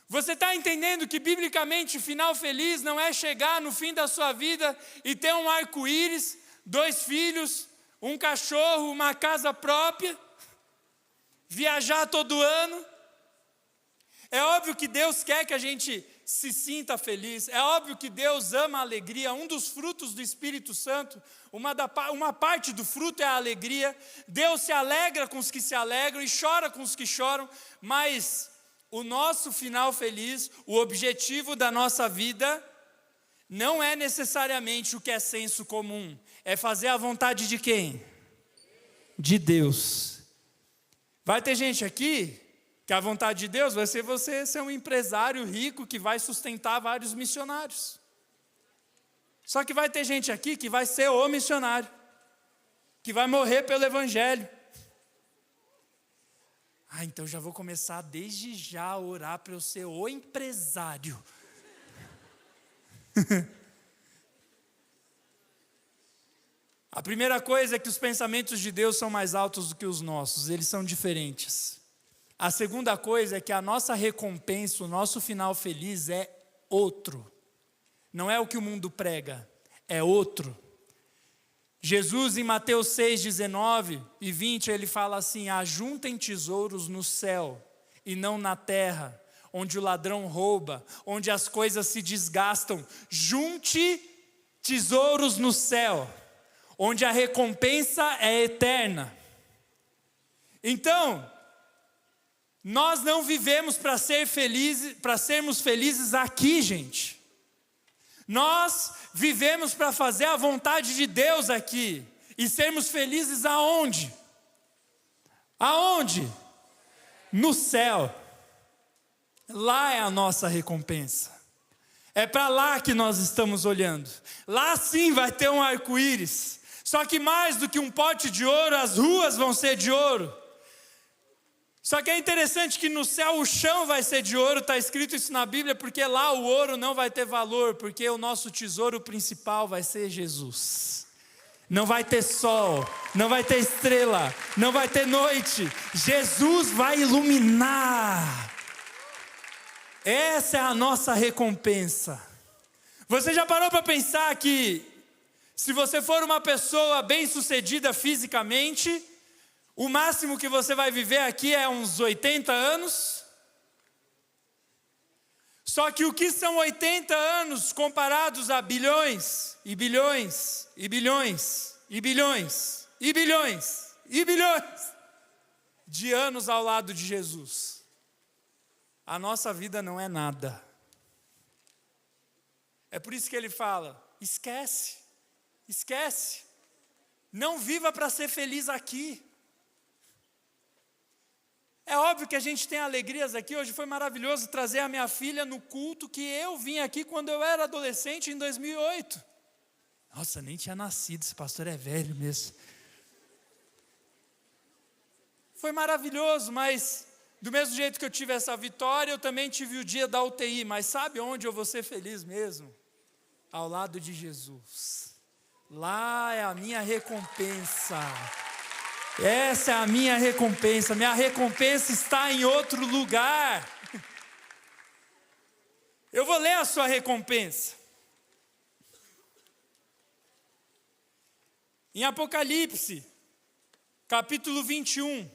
Você está entendendo que biblicamente o final feliz não é chegar no fim da sua vida e ter um arco-íris, 2 filhos, um cachorro, uma casa própria, viajar todo ano? É óbvio que Deus quer que a gente se sinta feliz, é óbvio que Deus ama a alegria. Um dos frutos do Espírito Santo, uma parte do fruto é a alegria. Deus se alegra com os que se alegram e chora com os que choram, mas o nosso final feliz, o objetivo da nossa vida, não é necessariamente o que é senso comum, é fazer a vontade de quem? De Deus. Vai ter gente aqui que a vontade de Deus vai ser você ser um empresário rico que vai sustentar vários missionários. Só que vai ter gente aqui que vai ser o missionário, que vai morrer pelo evangelho. Então já vou começar desde já a orar para eu ser o empresário. A primeira coisa é que os pensamentos de Deus são mais altos do que os nossos, eles são diferentes. A segunda coisa é que a nossa recompensa, o nosso final feliz é outro. Não é o que o mundo prega, é outro. Jesus em Mateus 6, 19 e 20, ele fala assim: ajuntem tesouros no céu e não na terra, onde o ladrão rouba, onde as coisas se desgastam. Junte tesouros no céu, onde a recompensa é eterna. Então, nós não vivemos para sermos felizes aqui, gente. Nós vivemos para fazer a vontade de Deus aqui e sermos felizes aonde? Aonde? No céu. Lá é a nossa recompensa. É para lá que nós estamos olhando. Lá sim vai ter um arco-íris. Só que mais do que um pote de ouro, as ruas vão ser de ouro. Só que é interessante que no céu o chão vai ser de ouro, está escrito isso na Bíblia, porque lá o ouro não vai ter valor, porque o nosso tesouro principal vai ser Jesus. Não vai ter sol, não vai ter estrela, não vai ter noite. Jesus vai iluminar. Essa é a nossa recompensa. Você já parou para pensar que se você for uma pessoa bem-sucedida fisicamente, o máximo que você vai viver aqui é uns 80 anos? Só que o que são 80 anos comparados a bilhões, e bilhões, e bilhões, e bilhões, e bilhões, e bilhões de anos ao lado de Jesus? A nossa vida não é nada. É por isso que ele fala, esquece, esquece. Não viva para ser feliz aqui. É óbvio que a gente tem alegrias aqui. Hoje foi maravilhoso trazer a minha filha no culto que eu vim aqui quando eu era adolescente em 2008. Nossa, nem tinha nascido, esse pastor é velho mesmo. Foi maravilhoso, mas do mesmo jeito que eu tive essa vitória, eu também tive o dia da UTI. Mas sabe onde eu vou ser feliz mesmo? Ao lado de Jesus. Lá é a minha recompensa. Essa é a minha recompensa. Minha recompensa está em outro lugar. Eu vou ler a sua recompensa. Em Apocalipse, capítulo 21,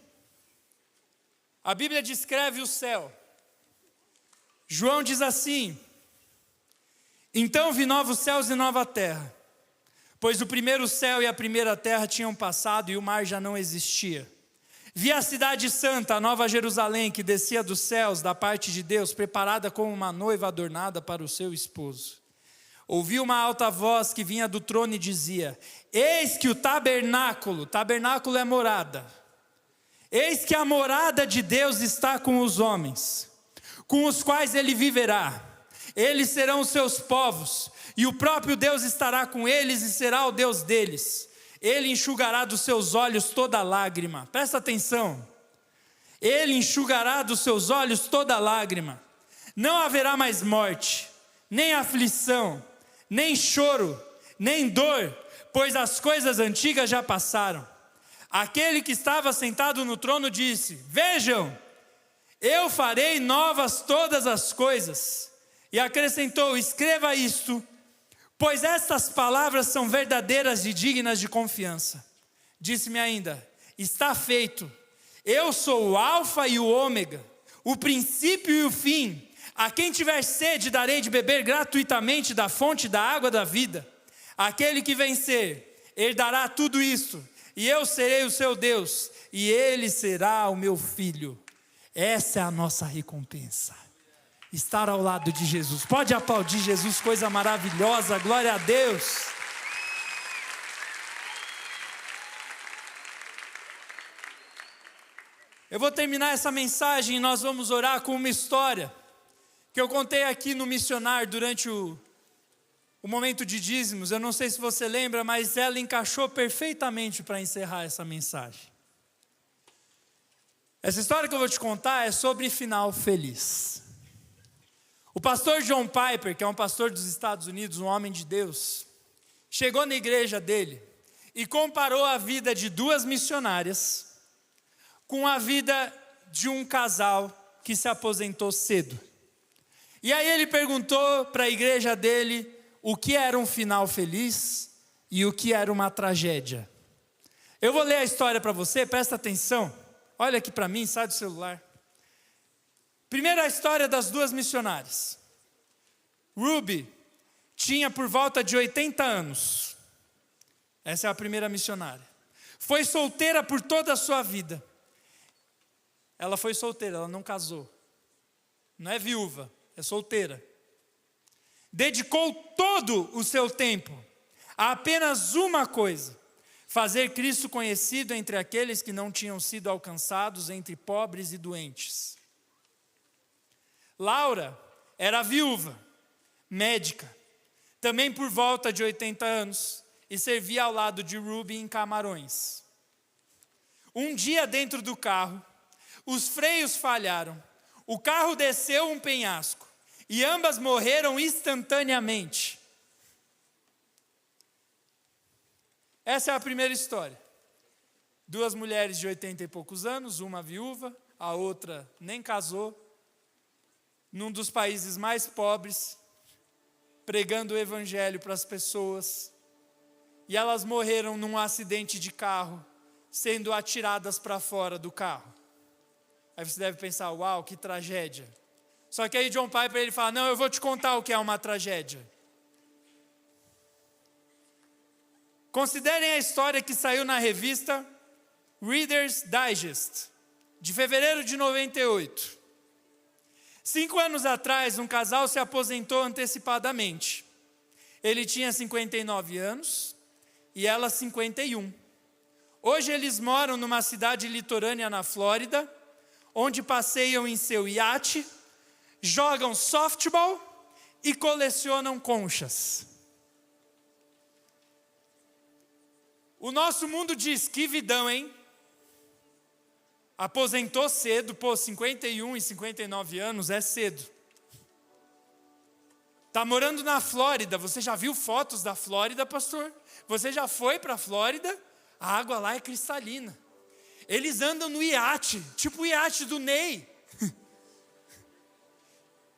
a Bíblia descreve o céu. João diz assim: então vi novos céus e nova terra, pois o primeiro céu e a primeira terra tinham passado e o mar já não existia. Vi a cidade santa, a nova Jerusalém, que descia dos céus da parte de Deus, preparada como uma noiva adornada para o seu esposo. Ouvi uma alta voz que vinha do trono e dizia: eis que o tabernáculo é morada, eis que a morada de Deus está com os homens, com os quais ele viverá. Eles serão os seus povos, e o próprio Deus estará com eles e será o Deus deles. Ele enxugará dos seus olhos toda lágrima. Presta atenção. Ele enxugará dos seus olhos toda lágrima. Não haverá mais morte, nem aflição, nem choro, nem dor, pois as coisas antigas já passaram. Aquele que estava sentado no trono disse: vejam, eu farei novas todas as coisas. E acrescentou: escreva isto, pois estas palavras são verdadeiras e dignas de confiança. Disse-me ainda: está feito. Eu sou o alfa e o ômega, o princípio e o fim. A quem tiver sede darei de beber gratuitamente da fonte da água da vida. Aquele que vencer herdará tudo isto, e eu serei o seu Deus, e ele será o meu filho. Essa é a nossa recompensa. Estar ao lado de Jesus. Pode aplaudir Jesus, coisa maravilhosa, glória a Deus. Eu vou terminar essa mensagem e nós vamos orar com uma história que eu contei aqui no missionário durante o momento de dízimos. Eu não sei se você lembra, mas ela encaixou perfeitamente para encerrar essa mensagem. Essa história que eu vou te contar é sobre final feliz. O pastor John Piper, que é um pastor dos Estados Unidos, um homem de Deus, chegou na igreja dele e comparou a vida de duas missionárias com a vida de um casal que se aposentou cedo. E aí ele perguntou para a igreja dele o que era um final feliz e o que era uma tragédia. Eu vou ler a história para você, presta atenção. Olha aqui para mim, sai do celular. Primeiro, a história das duas missionárias. Ruby tinha por volta de 80 anos. Essa é a primeira missionária. Foi solteira por toda a sua vida. Ela foi solteira, ela não casou. Não é viúva, é solteira. dedicou todo o seu tempo a apenas uma coisa: fazer Cristo conhecido entre aqueles que não tinham sido alcançados, entre pobres e doentes. Laura era viúva, médica, também por volta de 80 anos, e servia ao lado de Ruby em Camarões. Um dia dentro do carro, os freios falharam, o carro desceu um penhasco, e ambas morreram instantaneamente. Essa é a primeira história. 2 mulheres de 80 e poucos anos, uma viúva, a outra nem casou, num dos países mais pobres, pregando o evangelho para as pessoas, e elas morreram num acidente de carro, sendo atiradas para fora do carro. Aí você deve pensar, uau, que tragédia. Só que aí John Piper ele fala, não, eu vou te contar o que é uma tragédia. Considerem a história que saiu na revista Reader's Digest, de fevereiro de 98. 5 anos atrás, um casal se aposentou antecipadamente. Ele tinha 59 anos e ela 51. Hoje eles moram numa cidade litorânea na Flórida, onde passeiam em seu iate, jogam softball e colecionam conchas. O nosso mundo diz, que vidão, hein? Aposentou cedo, 51 e 59 anos é cedo. Está morando na Flórida, você já viu fotos da Flórida, pastor? Você já foi para a Flórida? A água lá é cristalina. Eles andam no iate, tipo o iate do Ney.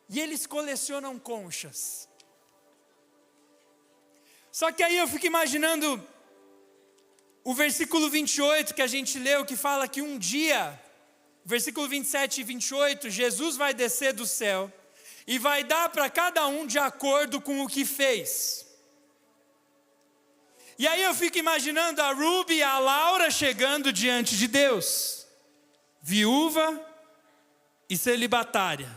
E eles colecionam conchas. Só que aí eu fico imaginando o versículo 28 que a gente leu, que fala que um dia, versículo 27 e 28, Jesus vai descer do céu e vai dar para cada um de acordo com o que fez. E aí eu fico imaginando a Ruby e a Laura chegando diante de Deus, viúva e celibatária,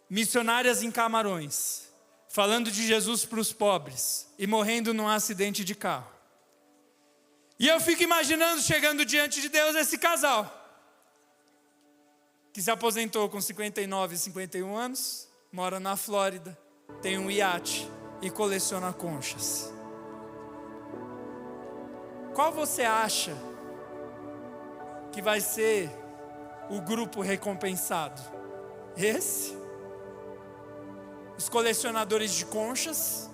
missionárias em Camarões, falando de Jesus para os pobres e morrendo num acidente de carro. E eu fico imaginando chegando diante de Deus esse casal, que se aposentou com 59 e 51 anos, mora na Flórida, tem um iate e coleciona conchas. Qual você acha que vai ser o grupo recompensado? Esse? Os colecionadores de conchas?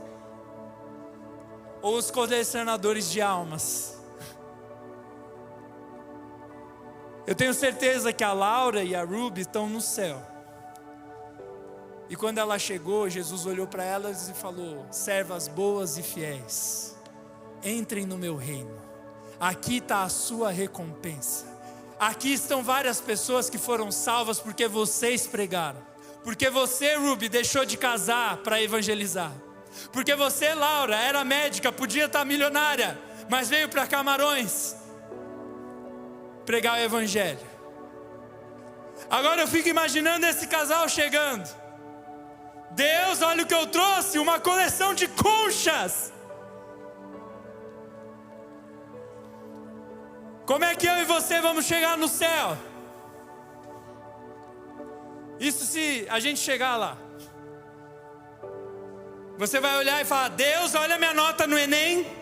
Ou os colecionadores de almas? Eu tenho certeza que a Laura e a Ruby estão no céu. E quando ela chegou, Jesus olhou para elas e falou: servas boas e fiéis, entrem no meu reino. Aqui está a sua recompensa. Aqui estão várias pessoas que foram salvas porque vocês pregaram. Porque você, Ruby, deixou de casar para evangelizar. Porque você, Laura, era médica, podia estar milionária, mas veio para Camarões pregar o evangelho. Agora eu fico imaginando esse casal chegando. Deus, olha o que eu trouxe, uma coleção de conchas. Como é que eu e você vamos chegar no céu? Isso se a gente chegar lá. Você vai olhar e falar: Deus, olha a minha nota no Enem.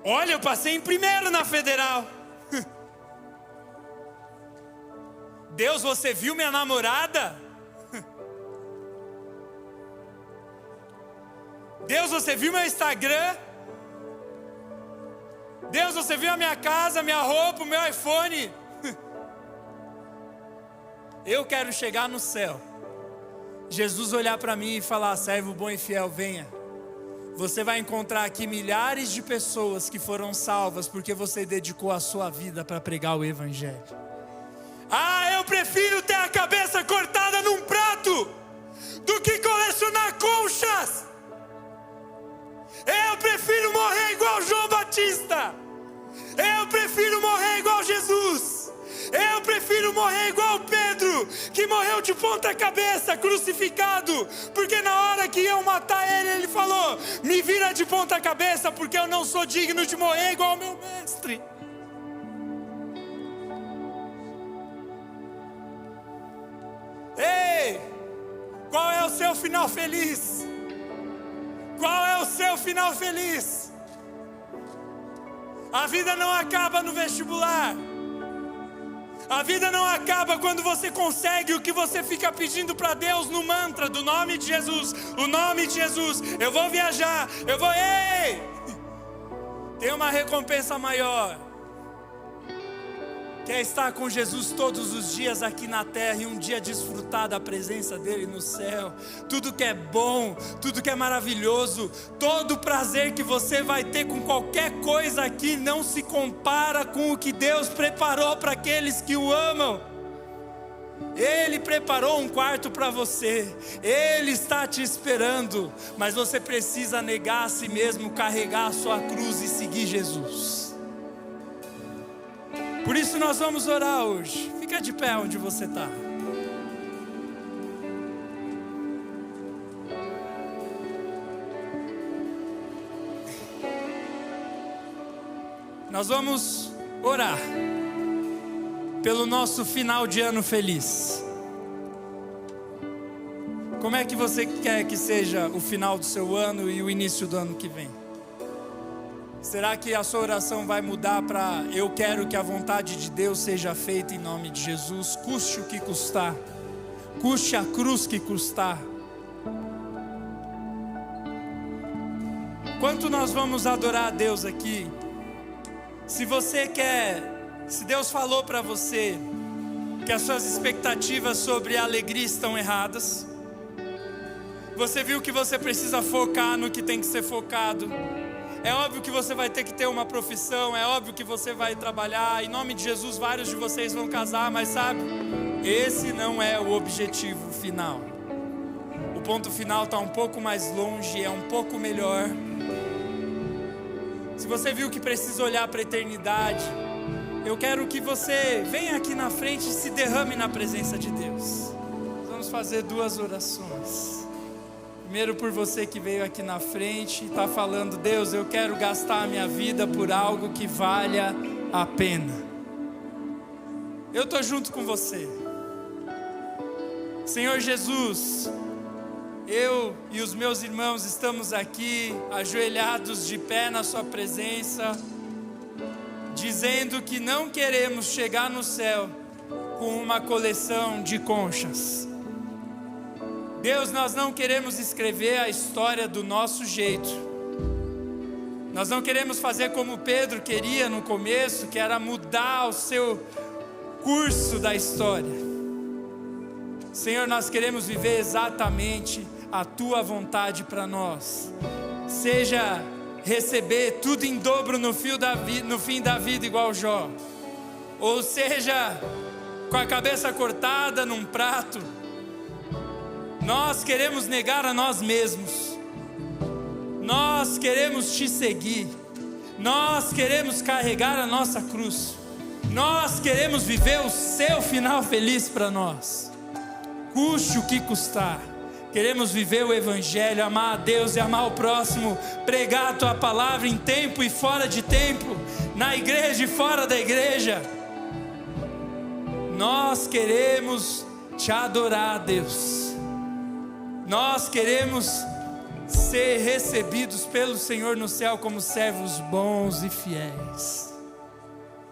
Olha, eu passei em primeiro na federal. Deus, você viu minha namorada? Deus, você viu meu Instagram? Deus, você viu a minha casa, minha roupa, o meu iPhone? Eu quero chegar no céu, Jesus olhar para mim e falar: servo bom e fiel, venha. Você vai encontrar aqui milhares de pessoas que foram salvas porque você dedicou a sua vida para pregar o evangelho. Ah, eu prefiro ter a cabeça cortada num prato do que colecionar conchas. Eu prefiro morrer igual João Batista. Eu prefiro morrer igual Jesus. Eu prefiro morrer igual Pedro, que morreu de ponta cabeça, crucificado, porque na hora que iam matar ele, ele falou: me vira de ponta cabeça, porque eu não sou digno de morrer igual ao meu mestre. Ei, qual é o seu final feliz? Qual é o seu final feliz? A vida não acaba no vestibular. A vida não acaba quando você consegue o que você fica pedindo para Deus no mantra do nome de Jesus. O nome de Jesus. Eu vou viajar. Eu vou... Ei! Tem uma recompensa maior. Quer estar com Jesus todos os dias aqui na terra e um dia desfrutar da presença dele no céu. Tudo que é bom, tudo que é maravilhoso, todo o prazer que você vai ter com qualquer coisa aqui não se compara com o que Deus preparou para aqueles que o amam. Ele preparou um quarto para você, Ele está te esperando, mas você precisa negar a si mesmo, carregar a sua cruz e seguir Jesus. Por isso nós vamos orar hoje. Fica de pé onde você está. Nós vamos orar pelo nosso final de ano feliz. Como é que você quer que seja o final do seu ano e o início do ano que vem? Será que a sua oração vai mudar para: eu quero que a vontade de Deus seja feita em nome de Jesus, custe o que custar, custe a cruz que custar? Quanto nós vamos adorar a Deus aqui? Se você quer, se Deus falou para você que as suas expectativas sobre a alegria estão erradas, você viu que você precisa focar no que tem que ser focado. É óbvio que você vai ter que ter uma profissão, é óbvio que você vai trabalhar, em nome de Jesus vários de vocês vão casar, mas sabe, esse não é o objetivo final. O ponto final está um pouco mais longe, é um pouco melhor. Se você viu que precisa olhar para a eternidade, eu quero que você venha aqui na frente e se derrame na presença de Deus. Vamos fazer 2 orações. Primeiro por você que veio aqui na frente e está falando: Deus, eu quero gastar a minha vida por algo que valha a pena. Eu estou junto com você. Senhor Jesus, eu e os meus irmãos estamos aqui ajoelhados de pé na sua presença, dizendo que não queremos chegar no céu com uma coleção de conchas. Deus, nós não queremos escrever a história do nosso jeito. Nós não queremos fazer como Pedro queria no começo, que era mudar o seu curso da história. Senhor, nós queremos viver exatamente a Tua vontade para nós. Seja receber tudo em dobro no fim da vida igual Jó, ou seja, com a cabeça cortada num prato. Nós queremos negar a nós mesmos. Nós queremos Te seguir. Nós queremos carregar a nossa cruz. Nós queremos viver o Seu final feliz para nós, custe o que custar. Queremos viver o Evangelho, amar a Deus e amar o próximo, pregar a Tua palavra em tempo e fora de tempo, na igreja e fora da igreja. Nós queremos Te adorar, Deus. Nós queremos ser recebidos pelo Senhor no céu como servos bons e fiéis.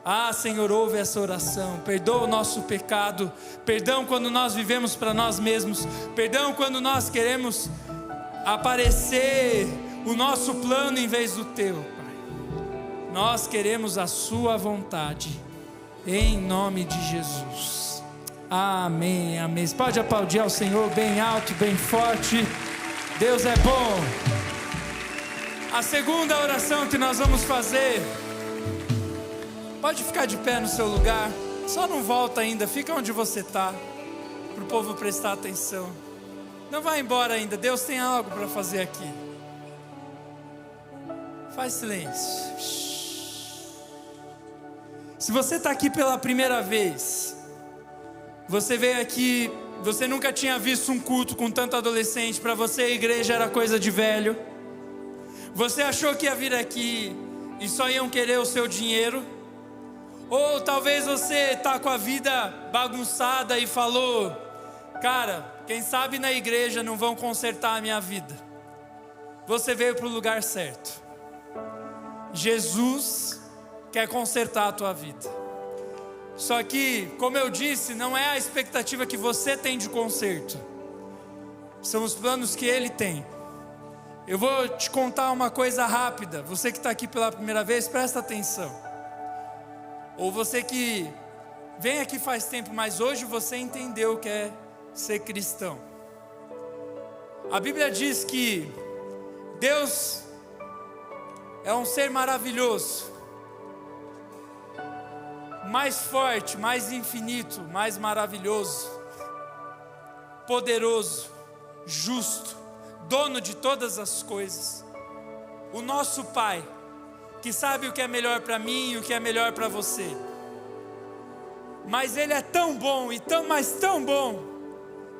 Ah, Senhor, ouve essa oração, perdoa o nosso pecado, perdão quando nós vivemos para nós mesmos, perdão quando nós queremos aparecer o nosso plano em vez do Teu, Pai. Nós queremos a Sua vontade, em nome de Jesus. Amém, amém. Você pode aplaudir ao Senhor bem alto, bem forte. Deus é bom. A segunda oração que nós vamos fazer, pode ficar de pé no seu lugar, só não volta ainda, fica onde você está, para o povo prestar atenção. Não vai embora ainda, Deus tem algo para fazer aqui. Faz silêncio. Se você está aqui pela primeira vez, você veio aqui Você nunca tinha visto um culto com tanto adolescente. Para você a igreja era coisa de velho. Você achou que ia vir aqui e só iam querer o seu dinheiro? Ou talvez você está com a vida bagunçada e falou: cara, quem sabe na igreja não vão consertar a minha vida. Você veio para o lugar certo. Jesus quer consertar a tua vida. Só que, como eu disse, não é a expectativa que você tem de conserto. São os planos que Ele tem. Eu vou te contar uma coisa rápida. Você que está aqui pela primeira vez, presta atenção. Ou você que vem aqui faz tempo, mas hoje você entendeu o que é ser cristão. A Bíblia diz que Deus é um ser maravilhoso, mais forte, mais infinito, mais maravilhoso, poderoso, justo, dono de todas as coisas. O nosso Pai, que sabe o que é melhor para mim e o que é melhor para você. Mas Ele é tão bom e tão, mas tão bom,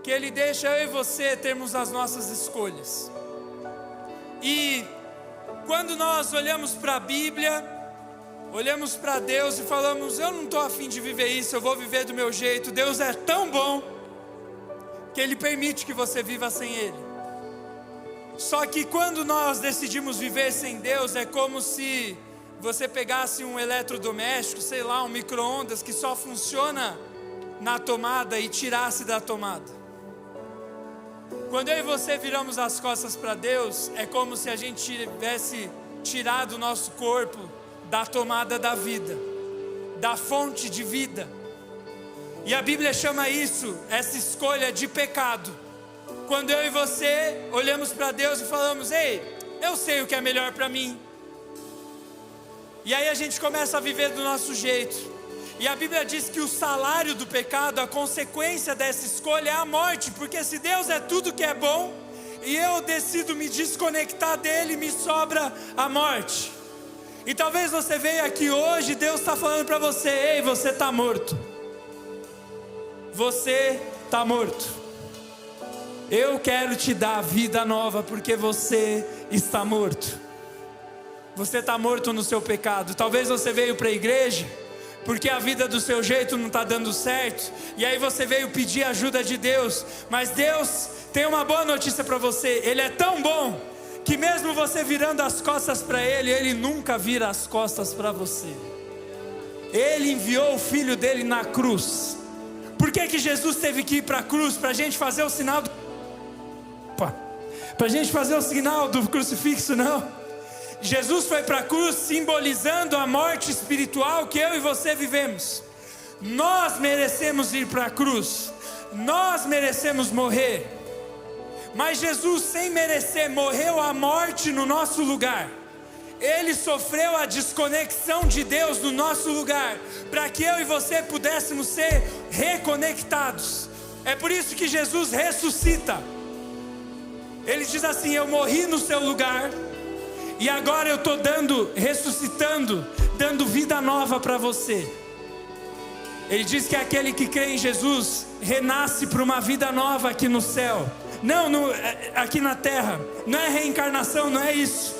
que Ele deixa eu e você termos as nossas escolhas. E quando nós olhamos para a Bíblia, olhamos para Deus e falamos: eu não estou a fim de viver isso, eu vou viver do meu jeito. Deus é tão bom que Ele permite que você viva sem Ele. Só que quando nós decidimos viver sem Deus, é como se você pegasse um eletrodoméstico, sei lá, um micro-ondas que só funciona na tomada e tirasse da tomada. Quando eu e você viramos as costas para Deus, é como se a gente tivesse tirado o nosso corpo da tomada da vida, da fonte de vida. E a Bíblia chama isso, essa escolha, de pecado. Quando eu e você olhamos para Deus e falamos: ei, eu sei o que é melhor para mim. E aí a gente começa a viver do nosso jeito. E a Bíblia diz que o salário do pecado, a consequência dessa escolha é a morte. Porque se Deus é tudo que é bom e eu decido me desconectar dele, me sobra a morte. E talvez você veja aqui hoje, Deus está falando para você: ei, você está morto. Você está morto. Eu quero te dar vida nova, porque você está morto. Você está morto no seu pecado. Talvez você veio para a igreja porque a vida do seu jeito não está dando certo, e aí você veio pedir ajuda de Deus. Mas Deus tem uma boa notícia para você: Ele é tão bom que mesmo você virando as costas para Ele, Ele nunca vira as costas para você. Ele enviou o Filho dele na cruz. Por que Jesus teve que ir para a cruz? Para a gente fazer o sinal do... Para a gente fazer o sinal do crucifixo? Não. Jesus foi para a cruz simbolizando a morte espiritual que eu e você vivemos. Nós merecemos ir para a cruz, nós merecemos morrer, mas Jesus, sem merecer, morreu a morte no nosso lugar. Ele sofreu a desconexão de Deus no nosso lugar, para que eu e você pudéssemos ser reconectados. É por isso que Jesus ressuscita. Ele diz assim: eu morri no seu lugar, e agora eu estou ressuscitando, dando vida nova para você. Ele diz que aquele que crê em Jesus renasce para uma vida nova aqui no céu. Não, aqui na terra. Não é reencarnação, não é isso.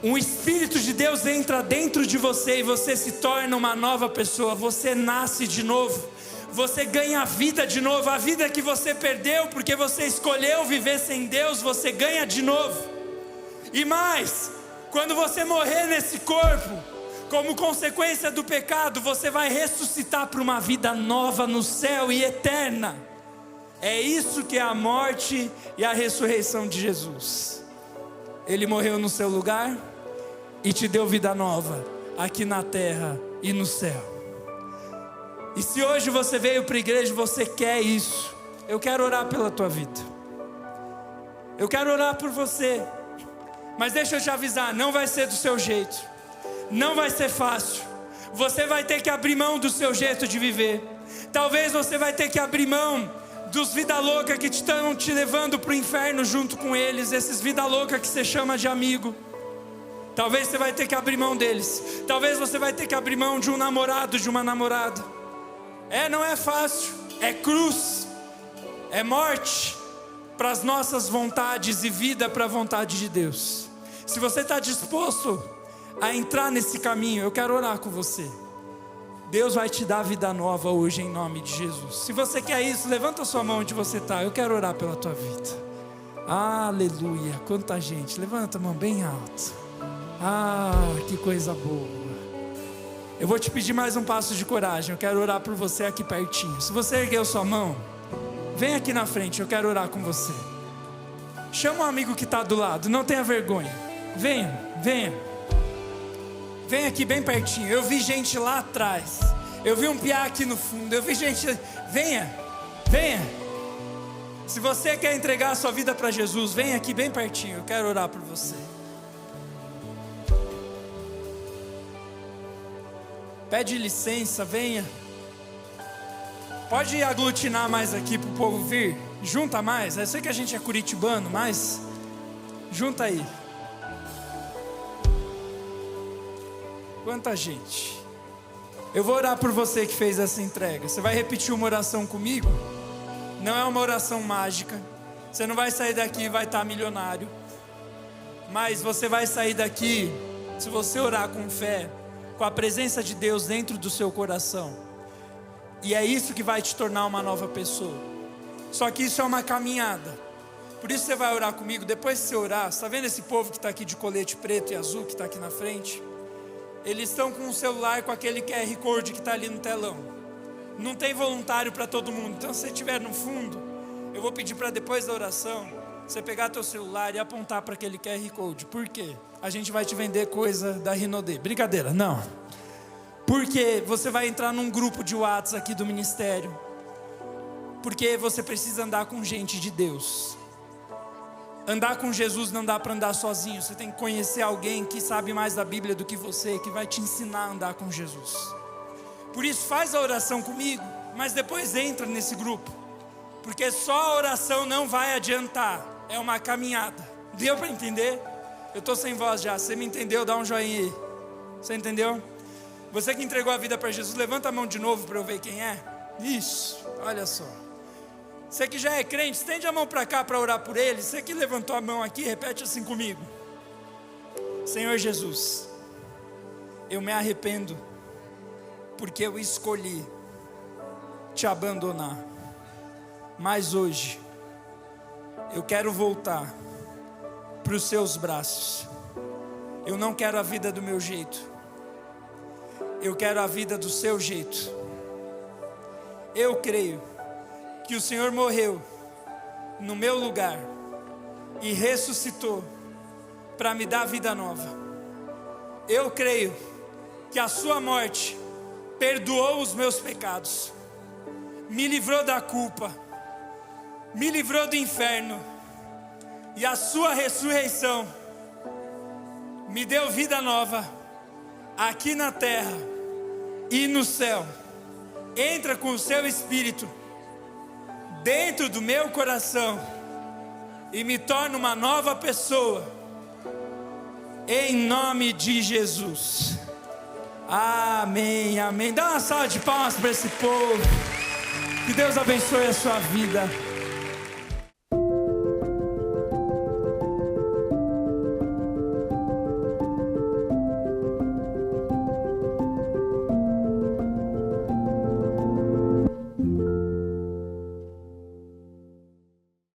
Um Espírito de Deus entra dentro de você e você se torna uma nova pessoa. Você nasce de novo. Você ganha vida de novo. A vida que você perdeu porque você escolheu viver sem Deus, você ganha de novo. E mais, quando você morrer nesse corpo, como consequência do pecado, você vai ressuscitar para uma vida nova no céu e eterna. É isso que é a morte e a ressurreição de Jesus. Ele morreu no seu lugar e te deu vida nova aqui na terra e no céu. E se hoje você veio para a igreja e você quer isso, eu quero orar pela tua vida. Eu quero orar por você. Mas deixa eu te avisar, não vai ser do seu jeito. Não vai ser fácil. Você vai ter que abrir mão do seu jeito de viver. Talvez você vai ter que abrir mão dos vida louca que estão te levando para o inferno junto com eles. Esses vida louca que você chama de amigo. Talvez você vai ter que abrir mão deles. Talvez você vai ter que abrir mão de um namorado, de uma namorada. Não é fácil. É cruz. É morte para as nossas vontades e vida para a vontade de Deus. Se você está disposto a entrar nesse caminho, eu quero orar com você. Deus vai te dar vida nova hoje em nome de Jesus. Se você quer isso, levanta a sua mão onde você está. Eu quero orar pela tua vida. Aleluia, quanta gente. Levanta a mão bem alto. Que coisa boa. Eu vou te pedir mais um passo de coragem. Eu quero orar por você aqui pertinho. Se você ergueu sua mão, vem aqui na frente, eu quero orar com você. Chama um amigo que está do lado, não tenha vergonha. Venha. Vem aqui bem pertinho. Eu vi gente lá atrás. Eu vi um piá aqui no fundo. Eu vi gente... Venha. Se você quer entregar a sua vida para Jesus, vem aqui bem pertinho. Eu quero orar por você. Pede licença, venha. Pode aglutinar mais aqui para o povo vir. Junta mais. Eu sei que a gente é curitibano, mas junta aí. Quanta gente. Eu vou orar por você que fez essa entrega. Você vai repetir uma oração comigo? Não é uma oração mágica. Você não vai sair daqui e vai estar milionário. Mas você vai sair daqui, se você orar com fé, com a presença de Deus dentro do seu coração. E é isso que vai te tornar uma nova pessoa. Só que isso é uma caminhada. Por isso você vai orar comigo. Depois que você orar, você está vendo esse povo que está aqui de colete preto e azul, que está aqui na frente? Eles estão com o celular com aquele QR Code que está ali no telão. Não tem voluntário para todo mundo. Então se você estiver no fundo, eu vou pedir para depois da oração, você pegar teu celular e apontar para aquele QR Code. Por quê? A gente vai te vender coisa da Rinode. Brincadeira, não. Porque você vai entrar num grupo de WhatsApp aqui do ministério. Porque você precisa andar com gente de Deus. Andar com Jesus não dá para andar sozinho. Você tem que conhecer alguém que sabe mais da Bíblia do que você, que vai te ensinar a andar com Jesus. Por isso faz a oração comigo, mas depois entra nesse grupo. Porque só a oração não vai adiantar. É uma caminhada. Deu para entender? Eu estou sem voz já. Você me entendeu? Dá um joinha aí. Você entendeu? Você que entregou a vida para Jesus, levanta a mão de novo para eu ver quem é. Isso, olha só. Você que já é crente, estende a mão para cá para orar por ele. Você que levantou a mão aqui, repete assim comigo. Senhor Jesus, eu me arrependo, porque eu escolhi te abandonar. Mas hoje, eu quero voltar para os seus braços. Eu não quero a vida do meu jeito. Eu quero a vida do seu jeito. Eu creio que o Senhor morreu no meu lugar e ressuscitou para me dar vida nova. Eu creio que a sua morte perdoou os meus pecados, me livrou da culpa, me livrou do inferno, e a sua ressurreição me deu vida nova aqui na terra e no céu. Entra com o seu Espírito dentro do meu coração e me torna uma nova pessoa, em nome de Jesus. Amém, amém. Dá uma salva de palmas para esse povo. Que Deus abençoe a sua vida.